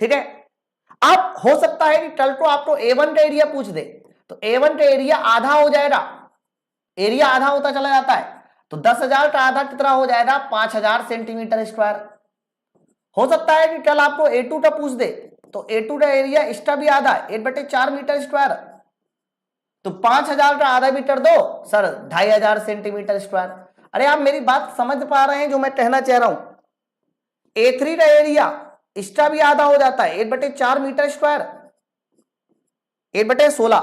ठीक है। अब हो सकता है कि कल को आपको A1 का एरिया पूछ दे, तो A1 का एरिया आधा हो जाएगा, एरिया आधा होता चला जाता है, तो 10,000 का आधा कितना हो जाएगा? 5,000 सेंटीमीटर स्क्वायर। हो सकता है कि कल आपको A2 का पूछ दे, तो A2 का एरिया इसका भी आधा, 8/4 मीटर स्क्वायर, तो 5,000 का आधा भी कर दो सर 2,500 सेंटीमीटर स्क्वायर। अरे आप मेरी बात समझ पा रहे हैं जो मैं कहना चाह रहा हूं? A3 का एरिया इसका भी आधा हो जाता है, 8/4 मीटर स्क्वायर, 8/16,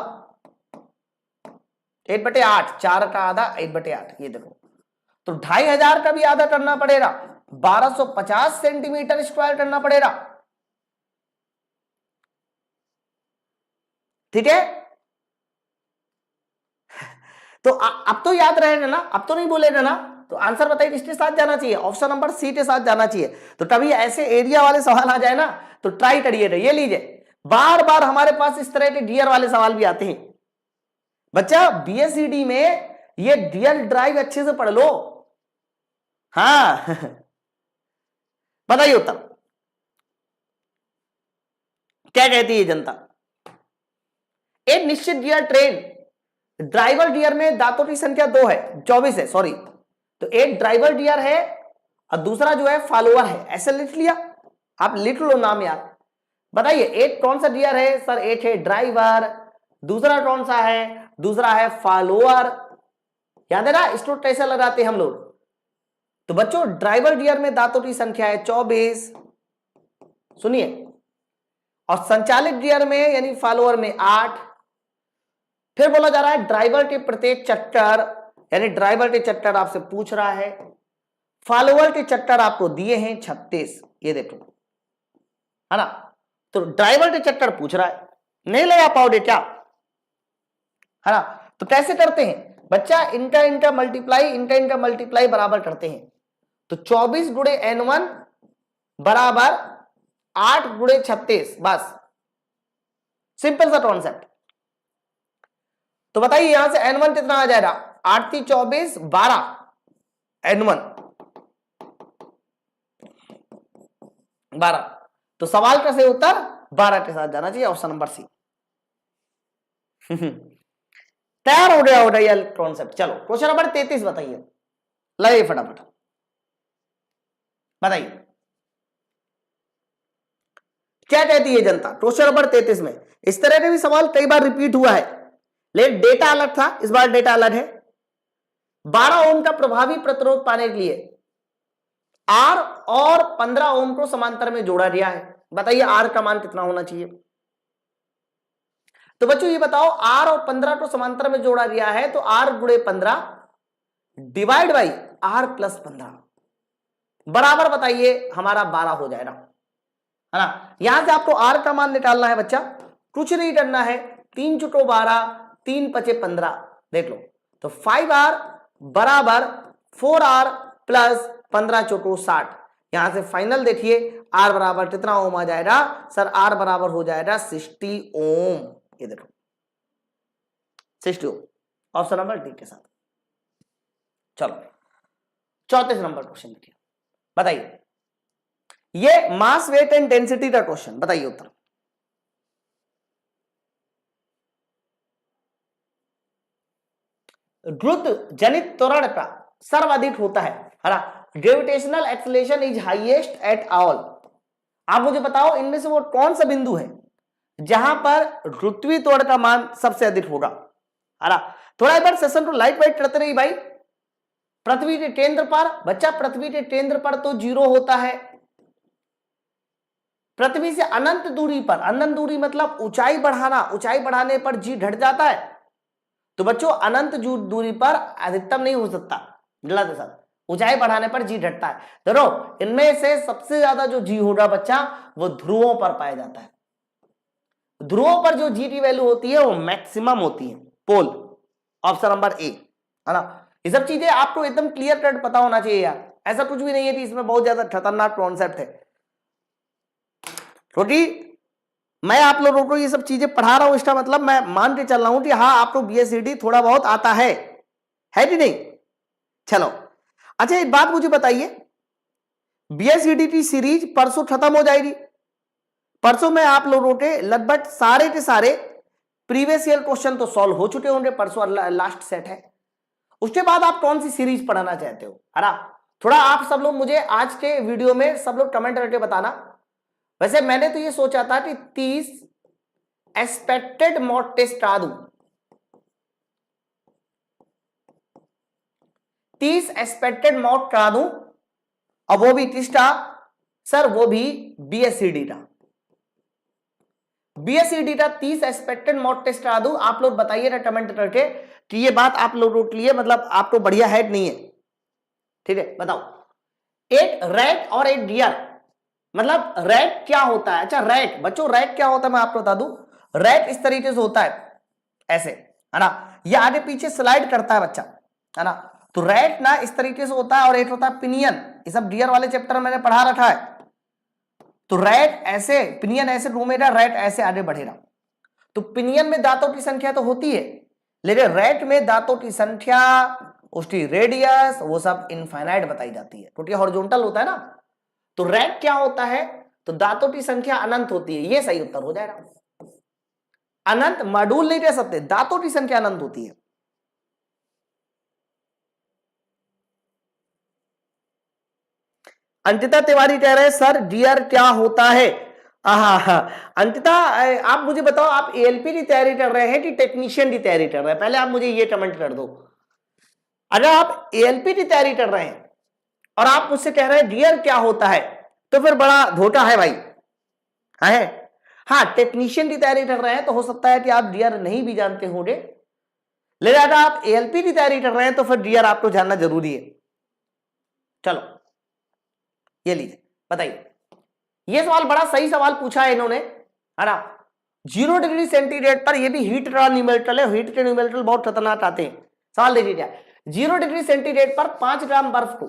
8/8, 4 का आधा 8/8, ये देखो, तो 2,500 का भी आधा करना पड़ेगा, 1250 सेंटीमीटर स्क्वायर करना पड़ेगा। ठीक है, तो अब तो याद रहेगा ना, अब तो नहीं बोलेगा ना? तो आंसर बताइए किसके साथ जाना चाहिए? ऑप्शन नंबर सी के साथ जाना चाहिए। तो तभी ऐसे एरिया वाले सवाल आ जाए ना तो ट्राई करिए। ये लीजिए, बार बार हमारे पास इस तरह के गियर वाले सवाल भी आते हैं। बच्चा BSED में ये गियर ड्राइव अच्छे से पढ़ लो। हाँ बताइए उत्तर क्या कहती है जनता? एक निश्चित गियर ट्रेन, ड्राइवर गियर में दांतों की संख्या 2 है, 24 है, सॉरी, तो एक ड्राइवर गियर है और दूसरा जो है फॉलोअर है, ऐसे लिख लिया। आप लिख लो नाम यार। बताइए एक कौन सा गियर है? सर एक है ड्राइवर, दूसरा कौन सा है? दूसरा है फॉलोअर। याद है ना इसको कैसे लगाते हैं हम लोग? तो बच्चों ड्राइवर गियर में दांतों की संख्या है 24, सुनिए, और संचालित गियर में यानी फॉलोअर में 8। फिर बोला जा रहा है ड्राइवर के प्रत्येक चक्कर, यानी ड्राइवर के चक्कर आपसे पूछ रहा है, फॉलोअर के चक्कर आपको दिए हैं 36, ये देखो, है ना? तो ड्राइवर के चक्कर पूछ रहा है, नहीं लगा पाओगे क्या? है ना? तो कैसे करते हैं बच्चा? इनका मल्टीप्लाई बराबर करते हैं। तो 24 गुणे N1 बराबर 8 गुणे 36, बस सिंपल सा कॉन्सेप्ट। तो बताइए यहां से N1 कितना आ जाएगा, 8 3 24 12, N1 12। तो सवाल का सही उत्तर 12 के साथ जाना चाहिए, ऑप्शन नंबर सी। तैयार हो गया होगा ये कॉन्सेप्ट। चलो क्वेश्चन नंबर 33 बताइए, लाइए फटाफट बताइए क्या कहती है जनता। क्वेश्चन नंबर 33 में इस तरह के भी सवाल कई बार रिपीट हुआ है, लेकिन डेटा अलग था, इस बार डेटा अलग है। 12 ओम का प्रभावी प्रतिरोध पाने के लिए आर और 15 ओम को समांतर में जोड़ा गया है। बताइए आर का मान कितना होना चाहिए। तो बच्चों ये बताओ, आर और 15 को समांतर में जोड़ा गया है, तो आर गुणे 15 डिवाइड बाई आर प्लस 15 बराबर बताइए हमारा 12 हो जाएगा, है ना। यहां से आपको आर का मान निकालना है बच्चा, कुछ नहीं करना है, 3 चुको 12 3 पचे 15, देख लो। तो 5R बराबर 4R प्लस 15 चौको 60। यहां से फाइनल देखिए R बराबर कितना ओम आ जाएगा सर, R बराबर हो जाएगा 60 ओम। ये देखो 60 ओम, ऑप्शन नंबर डी के साथ। चलो 34 नंबर क्वेश्चन देखिए, बताइए ये मास वेट एंड डेंसिटी का क्वेश्चन, बताइए उत्तर। द्रुत जनित त्वरण का सर्वाधिक होता है ना, gravitational acceleration is highest at all. आप मुझे बताओ इनमें से वो कौन सा बिंदु है जहां पर ध्रुवीय त्वरण का मान सबसे अधिक होगा, है ना। थोड़ा एक बार सेशन को लाइट वाइट करते रही भाई। पृथ्वी के केंद्र पर बच्चा, पृथ्वी के केंद्र पर तो 0 होता है। पृथ्वी से अनंत दूरी पर, अनंत दूरी मतलब ऊंचाई बढ़ाना, ऊंचाई बढ़ाने पर जी घट जाता है। तो बच्चों अनंत दूरी पर अधिकतम नहीं हो सकता, गलत है सर, ऊंचाई बढ़ाने पर जी घटता है। देखो इनमें से सबसे ज्यादा जो जी होगा बच्चा वो ध्रुवों पर पाया जाता है। ध्रुवों पर जो जी की वैल्यू होती है वो मैक्सिमम होती है, पोल, ऑप्शन नंबर ए, है ना। ये सब चीजें आपको एकदम क्लियर कट पता होना चाहिए यार, ऐसा कुछ भी नहीं है कि इसमें बहुत ज्यादा खतरनाक कॉन्सेप्ट है। क्योंकि मैं आप लोगों को ये सब चीजें पढ़ा रहा हूं, इसका मतलब मैं मान के चल रहा हूं कि हाँ आपको बीएससीडी थोड़ा बहुत आता है कि नहीं। चलो अच्छा एक बात मुझे बताइए, बीएससीडी की सीरीज परसों खत्म हो जाएगी। परसों में आप लोगों के लगभग सारे के सारे प्रीवियस ईयर क्वेश्चन तो सॉल्व हो चुके होंगे, परसों लास्ट सेट है। उसके बाद आप कौन सी सीरीज पढ़ाना चाहते हो, है ना। थोड़ा आप सब लोग मुझे आज के वीडियो में सब लोग कमेंट करके बताना। वैसे मैंने तो ये सोचा था कि 30 एक्सपेक्टेड मॉक टेस्ट करा दूं, 30 एक्सपेक्टेड मॉक करा दूं, और वो भी किसका सर, वो भी बीएससीडी का, बीएससीडी का 30 एक्सपेक्टेड मॉक टेस्ट करा दूं। आप लोग बताइएगा कमेंट करके कि ये बात आप लोगों के लिए मतलब आपको बढ़िया है नहीं है, ठीक है। बताओ एक रैट और एक डियर, मतलब रैट क्या होता है। अच्छा रैट बच्चों, रैट क्या होता है मैं आपको बता दूं। रैट इस तरीके से होता है, ऐसे, है ना, ये आगे पीछे स्लाइड करता है बच्चा, है ना। तो रैट ना इस तरीके से होता है, और एक होता है पिनियन, ये सब डियर वाले चैप्टर में मैंने पढ़ा रखा है। तो रैट ऐसे, पिनियन ऐसे घूमेगा, रैट ऐसे आगे बढ़ेगा। तो पिनियन में दांतों की संख्या तो होती है, लेकिन रैट में दांतों की संख्या, उसकी रेडियस, वो सब इनफाइनाइट बताई जाती है, क्योंकि हॉरिजॉन्टल होता है ना। तो रैट क्या होता है, तो दांतों की संख्या अनंत होती है, ये सही उत्तर हो जाएगा। अनंत मॉड्यूल नहीं कह सकते, दांतों की संख्या अनंत होती है। अंकिता तिवारी कह रहे हैं सर डियर क्या होता है। अंकिता आप मुझे बताओ, आप एएलपी की तैयारी कर रहे हैं कि टेक्नीशियन की तैयारी कर रहे हैं, पहले आप मुझे ये कमेंट कर दो। अगर आप एएलपी की तैयारी कर रहे हैं और आप मुझसे कह रहे हैं डियर क्या होता है, तो फिर बड़ा धोखा है भाई, है। हाँ टेक्नीशियन की तैयारी कर रहे हैं तो हो सकता है कि आप डियर नहीं भी जानते होंगे, लेकिन अगर आप एएलपी की तैयारी कर रहे हैं तो फिर डियर आपको जानना जरूरी है। चलो ये लीजिए बताइए, ये सवाल बड़ा सही सवाल पूछा है इन्होंने, है ना। 0 डिग्री सेंटीग्रेड पर, ये भी हीट का न्यूमेरिकल है, हीट के न्यूमेरिकल बहुत खतरनाक आते हैं। सवाल देखिए क्या, 0 डिग्री सेंटीग्रेड पर 5 ग्राम बर्फ को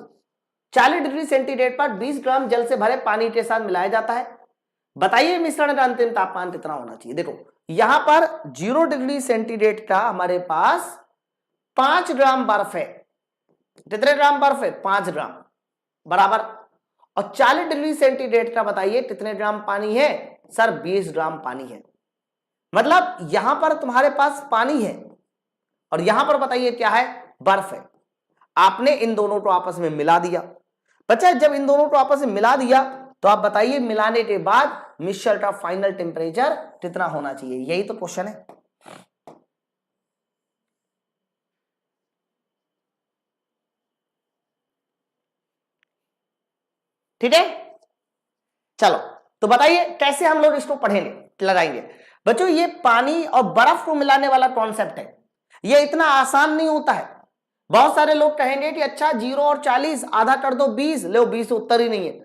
40 डिग्री सेंटीग्रेड पर 20 ग्राम जल से भरे पानी के साथ मिलाया जाता है। बताइए मिश्रण का अंतिम तापमान कितना होना चाहिए। देखो यहां पर 0 डिग्री सेंटीग्रेड का हमारे पास 5 ग्राम बर्फ है। कितने ग्राम बर्फ है? 5 ग्राम बराबर। और 40 डिग्री सेंटीग्रेड का बताइए कितने ग्राम पानी है? सर 20 ग्राम पानी है। मतलब यहां पर तुम्हारे पास पानी है और यहां पर बताइए क्या है? बर्फ है। आपने इन दोनों को आपस में मिला दिया। बच्चा जब इन दोनों को आपस में मिला दिया तो आप बताइए मिलाने के बाद मिक्सचर का फाइनल टेम्परेचर कितना होना चाहिए? यही तो क्वेश्चन है। ठीक है, चलो तो बताइए कैसे हम लोग इसको पढ़ेंगे, लगाएंगे। बच्चों ये पानी और बर्फ को मिलाने वाला कॉन्सेप्ट है, ये इतना आसान नहीं होता है। बहुत सारे लोग कहेंगे कि अच्छा 0 और 40 आधा कर दो 20, लो 20 उत्तर ही नहीं है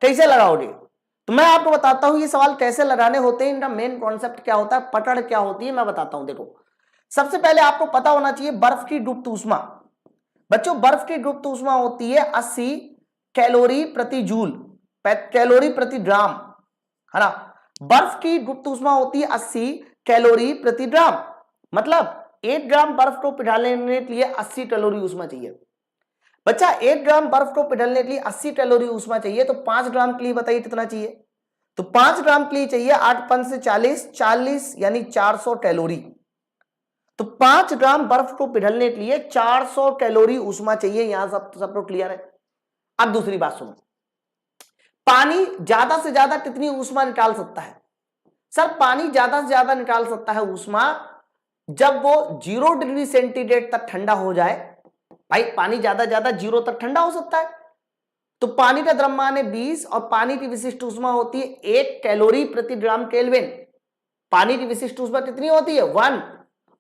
कैसे लगाओगे? तो मैं आपको बताता हूं ये सवाल कैसे लगाने होते हैं, इनका मेन कॉन्सेप्ट क्या होता है, पकड़ क्या होती है, मैं बताता हूं। देखो सबसे पहले आपको पता होना चाहिए बर्फ की गुप्त ऊष्मा। बच्चों बर्फ की गुप्त ऊष्मा होती है 80 कैलोरी प्रति जूल, कैलोरी प्रति ग्राम, है ना। बर्फ की गुप्त ऊष्मा होती है 80 कैलोरी प्रति ग्राम। मतलब 1 ग्राम बर्फ को पिघलने के लिए 80 कैलोरी ऊष्मा चाहिए। बच्चा 1 ग्राम बर्फ को पिघलने के लिए 80 कैलोरी ऊष्मा चाहिए, तो 5 ग्राम के लिए बताइए कितना चाहिए? तो 5 ग्राम के लिए चाहिए 8 5 से 40, 40 यानी 400 कैलोरी। तो 5 ग्राम बर्फ को पिघलने के लिए 400 कैलोरी ऊष्मा चाहिए। यहां सब लोग क्लियर है? अब दूसरी बात सुनो, पानी ज्यादा से ज्यादा कितनी ऊष्मा निकाल सकता है? सर पानी ज्यादा से ज्यादा निकाल सकता है ऊष्मा जब वो 0 डिग्री सेंटीग्रेड तक ठंडा हो जाए। भाई पानी ज्यादा ज्यादा 0 तक ठंडा हो सकता है। तो पानी का द्रव्यमान है 20 और पानी की विशिष्ट ऊष्मा होती है 1 कैलोरी प्रति ग्राम केल्विन। पानी की विशिष्ट ऊष्मा कितनी होती है? 1,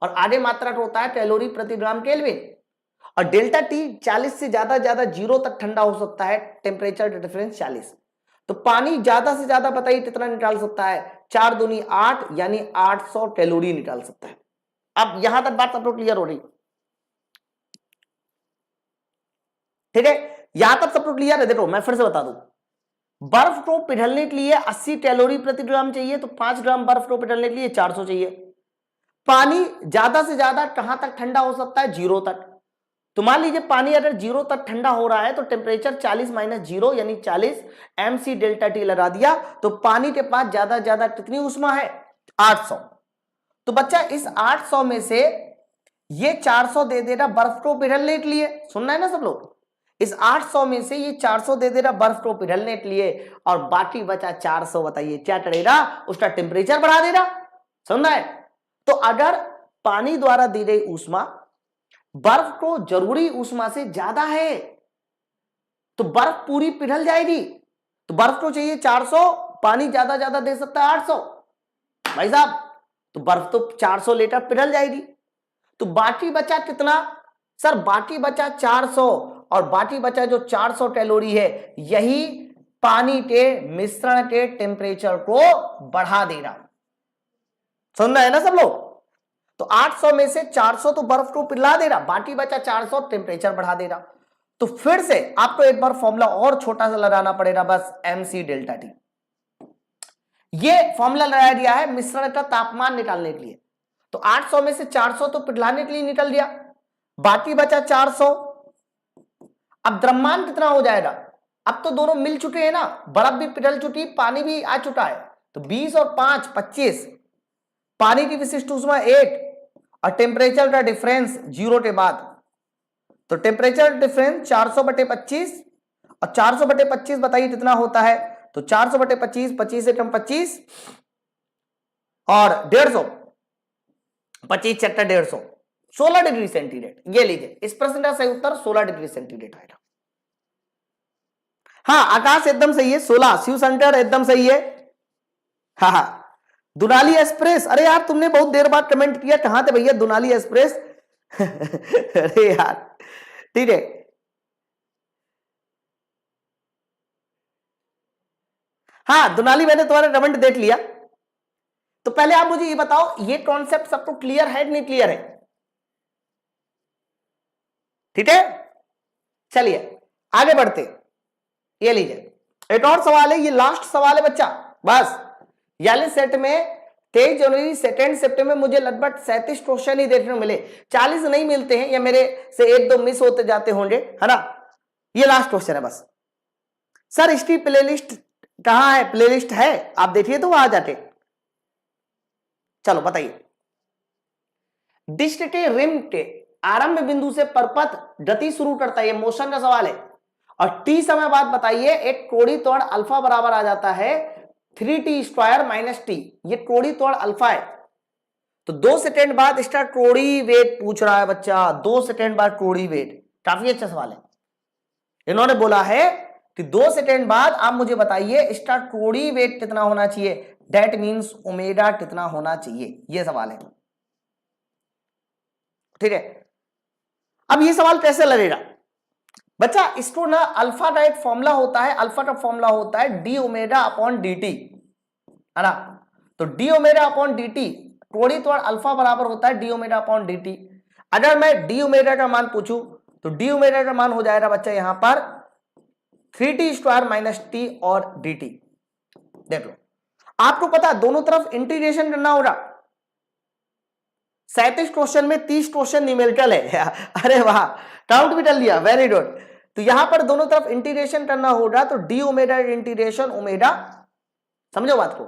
और आधे मात्रा का होता है कैलोरी प्रति ग्राम केल्विन। और डेल्टा टी 40 से ज्यादा 0 तक ठंडा हो सकता है, टेम्परेचर डिफरेंस 40। तो पानी ज्यादा से ज्यादा बताइए कितना निकाल सकता है? 4 दूनी 8 यानी 800 कैलोरी निकाल सकता है। अब यहां तक बात सब लोग क्लियर हो रही? ठीक है, यहां तक सब लोग क्लियर है? देखो मैं फिर से बता दूं, बर्फ को पिघलने के लिए 80 कैलोरी प्रति ग्राम चाहिए, तो 5 ग्राम बर्फ को पिघलने के लिए 400 चाहिए। पानी ज्यादा से ज्यादा कहां तक ठंडा हो सकता है? 0 तक। तो मान लीजिए पानी अगर 0 तक ठंडा हो रहा है तो टेम्परेचर 40 माइनस 0 यानी 40 mc डेल्टा टी लगा दिया, तो पानी के पास ज्यादा ज्यादा कितनी ऊष्मा है? 800। तो बच्चा इस 800 में से ये 400 दे देगा बर्फ को पिघलने के लिए। सुनना है ना सब लोग? इस 800 में से ये 400 दे देगा बर्फ को पिघलने के लिए, और बाकी बचा 400 बताइए क्या करेगा? उसका टेम्परेचर बढ़ा देगा। सुनना है? तो अगर पानी द्वारा दी गई ऊष्मा बर्फ को जरूरी ऊष्मा से ज्यादा है तो बर्फ पूरी पिघल जाएगी। तो बर्फ को चाहिए 400, पानी ज्यादा ज्यादा दे सकता है 800। भाई साहब तो बर्फ तो 400 लीटर पिघल जाएगी। तो बाकी बचा कितना? सर बाकी बचा 400, और बाकी बचा जो 400 कैलोरी है यही पानी के मिश्रण के टेम्परेचर को बढ़ा देगा। सुन रहे हैं ना सब लोग? तो 800 में से 400 तो बर्फ को पिघला देगा, बाकी बचा 400 टेम्परेचर बढ़ा देगा। तो फिर से आपको एक बार फॉर्मूला और छोटा सा लगाना पड़ेगा, बस mc डेल्टा टी। ये फॉर्मूला लगाया दिया है मिश्रण का तापमान निकालने के लिए। तो 800 में से 400 तो पिघलाने के लिए निकल गया, बाकी बचा 400। अब द्रव्यमान कितना हो जाएगा? अब तो दोनों मिल चुके हैं ना, बर्फ भी पिघल चुकी, पानी भी आ चुका है। तो 20 और 5 25, पानी की विशिष्ट ऊष्मा 1 और टेम्परेचर का डिफरेंस 0 के बाद, तो टेम्परेचर डिफरेंस 400 बटे 25, और 400 बटे 25 बताइए कितना होता है? तो 400 बटे 25, 25 से कम 25 और 150, 25 चट्टा 150, 16 डिग्री सेंटीग्रेड। ये लीजिए इस प्रश्न का सही उत्तर 16 डिग्री सेंटीग्रेड आएगा। हाँ आकाश एकदम सही है, 16। शिव शंकर एकदम सही है। हाँ दुनाली एक्सप्रेस, अरे यार तुमने बहुत देर बाद कमेंट किया, कहां थे भैया दुनाली एक्सप्रेस अरे यार ठीक है। हाँ दुनाली मैंने तुम्हारा कमेंट देख लिया। तो पहले आप मुझे ये बताओ ये कॉन्सेप्ट सबको क्लियर है नहीं क्लियर है? ठीक है चलिए आगे बढ़ते। ये लीजिए एक और सवाल है, ये लास्ट सवाल है बच्चा, बस 42 सेट में 23 जनवरी सेकेंड शिफ्ट में मुझे लगभग 37 क्वेश्चन ही देखने को मिले, 40 नहीं मिलते हैं, या मेरे से एक दो मिस होते जाते होंगे, है ना। ये लास्ट क्वेश्चन है बस। सर इसकी प्लेलिस्ट कहां है? प्लेलिस्ट है, आप देखिए तो वहां जाके। चलो बताइए। डिस्क के रिम के आरंभ बिंदु से परपथ गति शुरू करता है, ये मोशन का सवाल है, और टी समय बाद बताइए एक कोड़ी तोड़ अल्फा बराबर आ जाता है 3t² माइनस टी, ये कोड़ी तोड़ अल्फा है। तो 2 सेकेंड बाद इसका कोड़ी वेट पूछ रहा है बच्चा, 2 सेकेंड बाद कोड़ी वेट, काफी अच्छा सवाल है। इन्होंने बोला है कि 2 सेकेंड बाद आप मुझे बताइए इसका कोड़ी वेट कितना होना चाहिए, दैट मीन्स ओमेगा कितना होना चाहिए, ये सवाल है, ठीक है। अब ये सवाल कैसे लगेगा बच्चा, इसको ना अल्फा का एक फॉर्मूला होता है, अल्फा का फॉर्मूला होता है D omega upon D T, है ना। तो D omega upon D T कोड़ी तोड़ अल्फा बराबर होता है D omega upon D T. अगर मैं डी ओमेगा का मान पूछूं तो डी ओमेगा का मान हो जाएगा बच्चा यहां पर 3t² माइनस टी और डी टी। देख लो, आपको पता है दोनों तरफ इंटीग्रेशन करना होगा। 37 क्वेश्चन में 30 क्वेश्चन न्यूमेरिकल है अरे वाह, काउंट भी कर लिया, वेरी गुड। तो यहां पर दोनों तरफ इंटीग्रेशन करना होगा, तो डी ओमेगा इंटीग्रेशन ओमेगा, समझो बात को।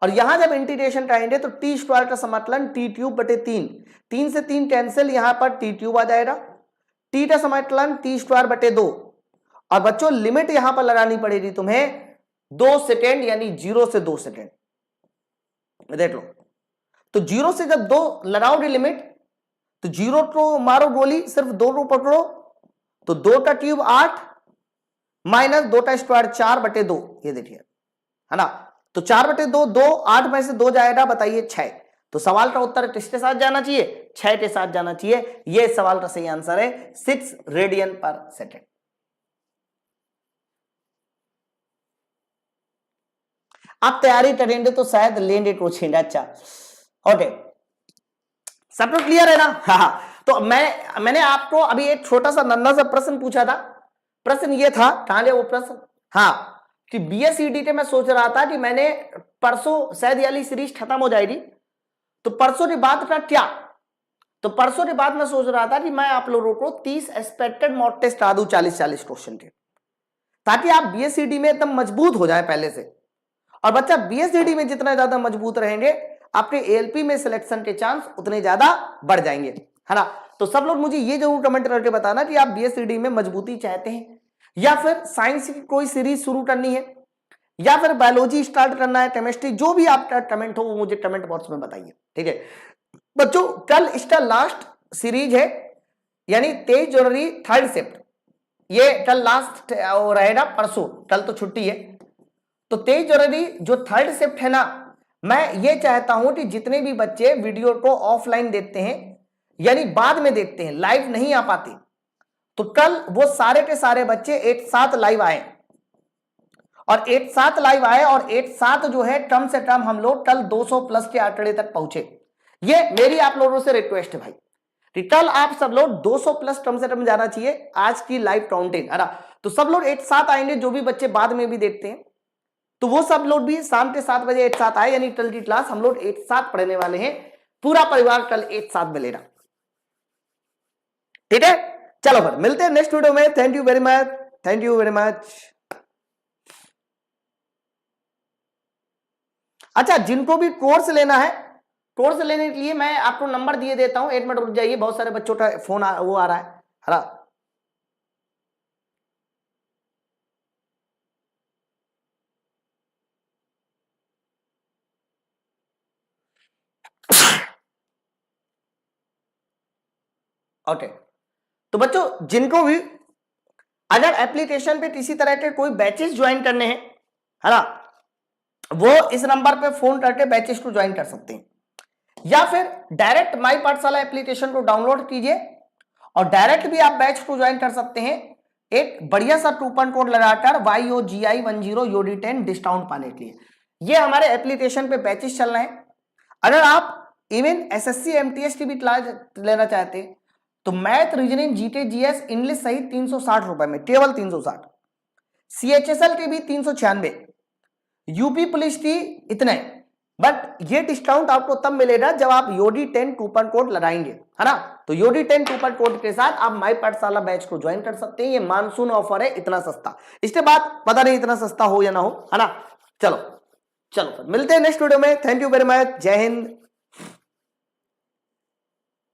और यहां जब इंटीग्रेशन करेंगे तो t² का समाकलन t³/3, 3 से 3 कैंसिल, यहां पर t³ आ जाएगा, t का समाकलन t²/2, और बच्चों लिमिट यहां पर लगानी पड़ेगी तुम्हें 2 सेकेंड, यानी 0 से 2 सेकेंड। देख लो, तो 0 से जब 2 लगाओगे लिमिट, तो 0 को मारो गोली, सिर्फ 2 को पकड़ो, तो 2 का क्यूब 8 माइनस 2 का स्क्वायर 4/2, ये देखिए, है ना। तो 4/2, 2 8 में से 2 जाएगा, बताइए 6। तो सवाल का उत्तर किसके साथ जाना चाहिए? 6 के साथ जाना चाहिए। ये सवाल का सही आंसर है 6 रेडियन पर सेकेंड। आप तैयारी करेंगे तो शायद लेंगे कोचिंग। अच्छा ओके, सब तो क्लियर है ना? हाँ, तो मैंने आपको अभी एक छोटा सा नन्हा सा प्रश्न पूछा था। प्रश्न ये था, कहां गया वो प्रश्न? हाँ, कि बीएसईडी के मैं सोच रहा था कि मैंने परसों शायद वाली सीरीज खत्म हो जाएगी, तो परसों के बाद का क्या, तो परसों के बाद मैं सोच रहा था कि मैं आप लोगों को 30 एक्सपेक्टेड मॉक टेस्ट आ दूं 40-40 क्वेश्चन के, ताकि आप बीएसईडी में एकदम मजबूत हो जाए पहले से। और बच्चा बीएसईडी में जितना ज्यादा मजबूत रहेंगे, आपके एएलपी में सिलेक्शन के चांस उतने ज्यादा बढ़ जाएंगे, है ना। तो सब लोग मुझे ये जरूर कमेंट करके बताना कि आप बीएसईडी में मजबूती चाहते हैं, या फिर साइंस की कोई सीरीज शुरू करनी है, या फिर बायोलॉजी स्टार्ट करना है, केमिस्ट्री, जो भी आपका कमेंट हो वो मुझे कमेंट बॉक्स में बताइए, ठीक है बच्चों। कल इसका लास्ट सीरीज है, यानी 23 जनवरी थर्ड शिफ्ट, ये कल लास्ट रहेगा, परसों, कल तो छुट्टी है। तो 23 जनवरी जो थर्ड शिफ्ट है ना, मैं ये चाहता हूं कि जितने भी बच्चे वीडियो को ऑफलाइन देखते हैं, यानी बाद में देखते हैं, लाइव नहीं आ पाते, तो कल वो सारे के सारे बच्चे एक साथ लाइव आए, और एक साथ लाइव आए, और एक साथ जो है कम से कम हम लोग कल 200 प्लस के आंकड़े तक पहुंचे। ये मेरी आप लोगों से रिक्वेस्ट है भाई, कि कल आप सब लोग 200 प्लस कम से कम जाना चाहिए आज की लाइव काउंटिंग, है ना। तो सब लोग एक साथ आएंगे, जो भी बच्चे बाद में भी देखते हैं, तो वो सब लोग भी शाम के 7 बजे एक साथ आए, यानी कल की क्लास हम लोग एक साथ पढ़ने वाले हैं, पूरा परिवार कल एक साथ मिलेगा, ठीक है। चलो फिर मिलते हैं नेक्स्ट वीडियो में। Thank you very much, thank you very much. अच्छा, जिनको भी कोर्स लेना है, कोर्स लेने के लिए मैं आपको नंबर दिए देता हूं, 1 मिनट रुक जाइए, बहुत सारे बच्चों का फोन वो आ रहा है ना। ओके, तो बच्चों जिनको भी अगर एप्लीकेशन पे किसी तरह के कोई बैचेस ज्वाइन करने हैं, है ना, वो इस नंबर पे फोन करके बैचेस को ज्वाइन कर सकते हैं, या फिर डायरेक्ट माई पाठशाला एप्लीकेशन को डाउनलोड कीजिए और डायरेक्ट भी आप बैच को ज्वाइन कर सकते हैं, एक बढ़िया सा कूपन कोड लगाकर YOGI10 UD10 डिस्काउंट पाने के लिए। ये हमारे एप्लीकेशन पे बैचेस चल रहे हैं। अगर आप इवन SSC MTS की भी क्लास लेना चाहते हैं, तो math, reasoning, GK, GS, English सहित 360 रुपए में, केवल 360। CHSL के भी 396, यूपी पुलिस की इतने, बट ये डिस्काउंट आपको तब मिलेगा जब आप योडी 10 कूपन कोड लगाएंगे, है ना। तो योडी 10 कूपन कोड के साथ आप माई पाठशाला बैच को ज्वाइन कर सकते हैं। ये मानसून ऑफर है, इतना सस्ता, इसके बाद पता नहीं इतना सस्ता हो या ना हो, है ना। चलो चलो मिलते हैं नेक्स्ट वीडियो में। थैंक यू वेरी मच, जय हिंद।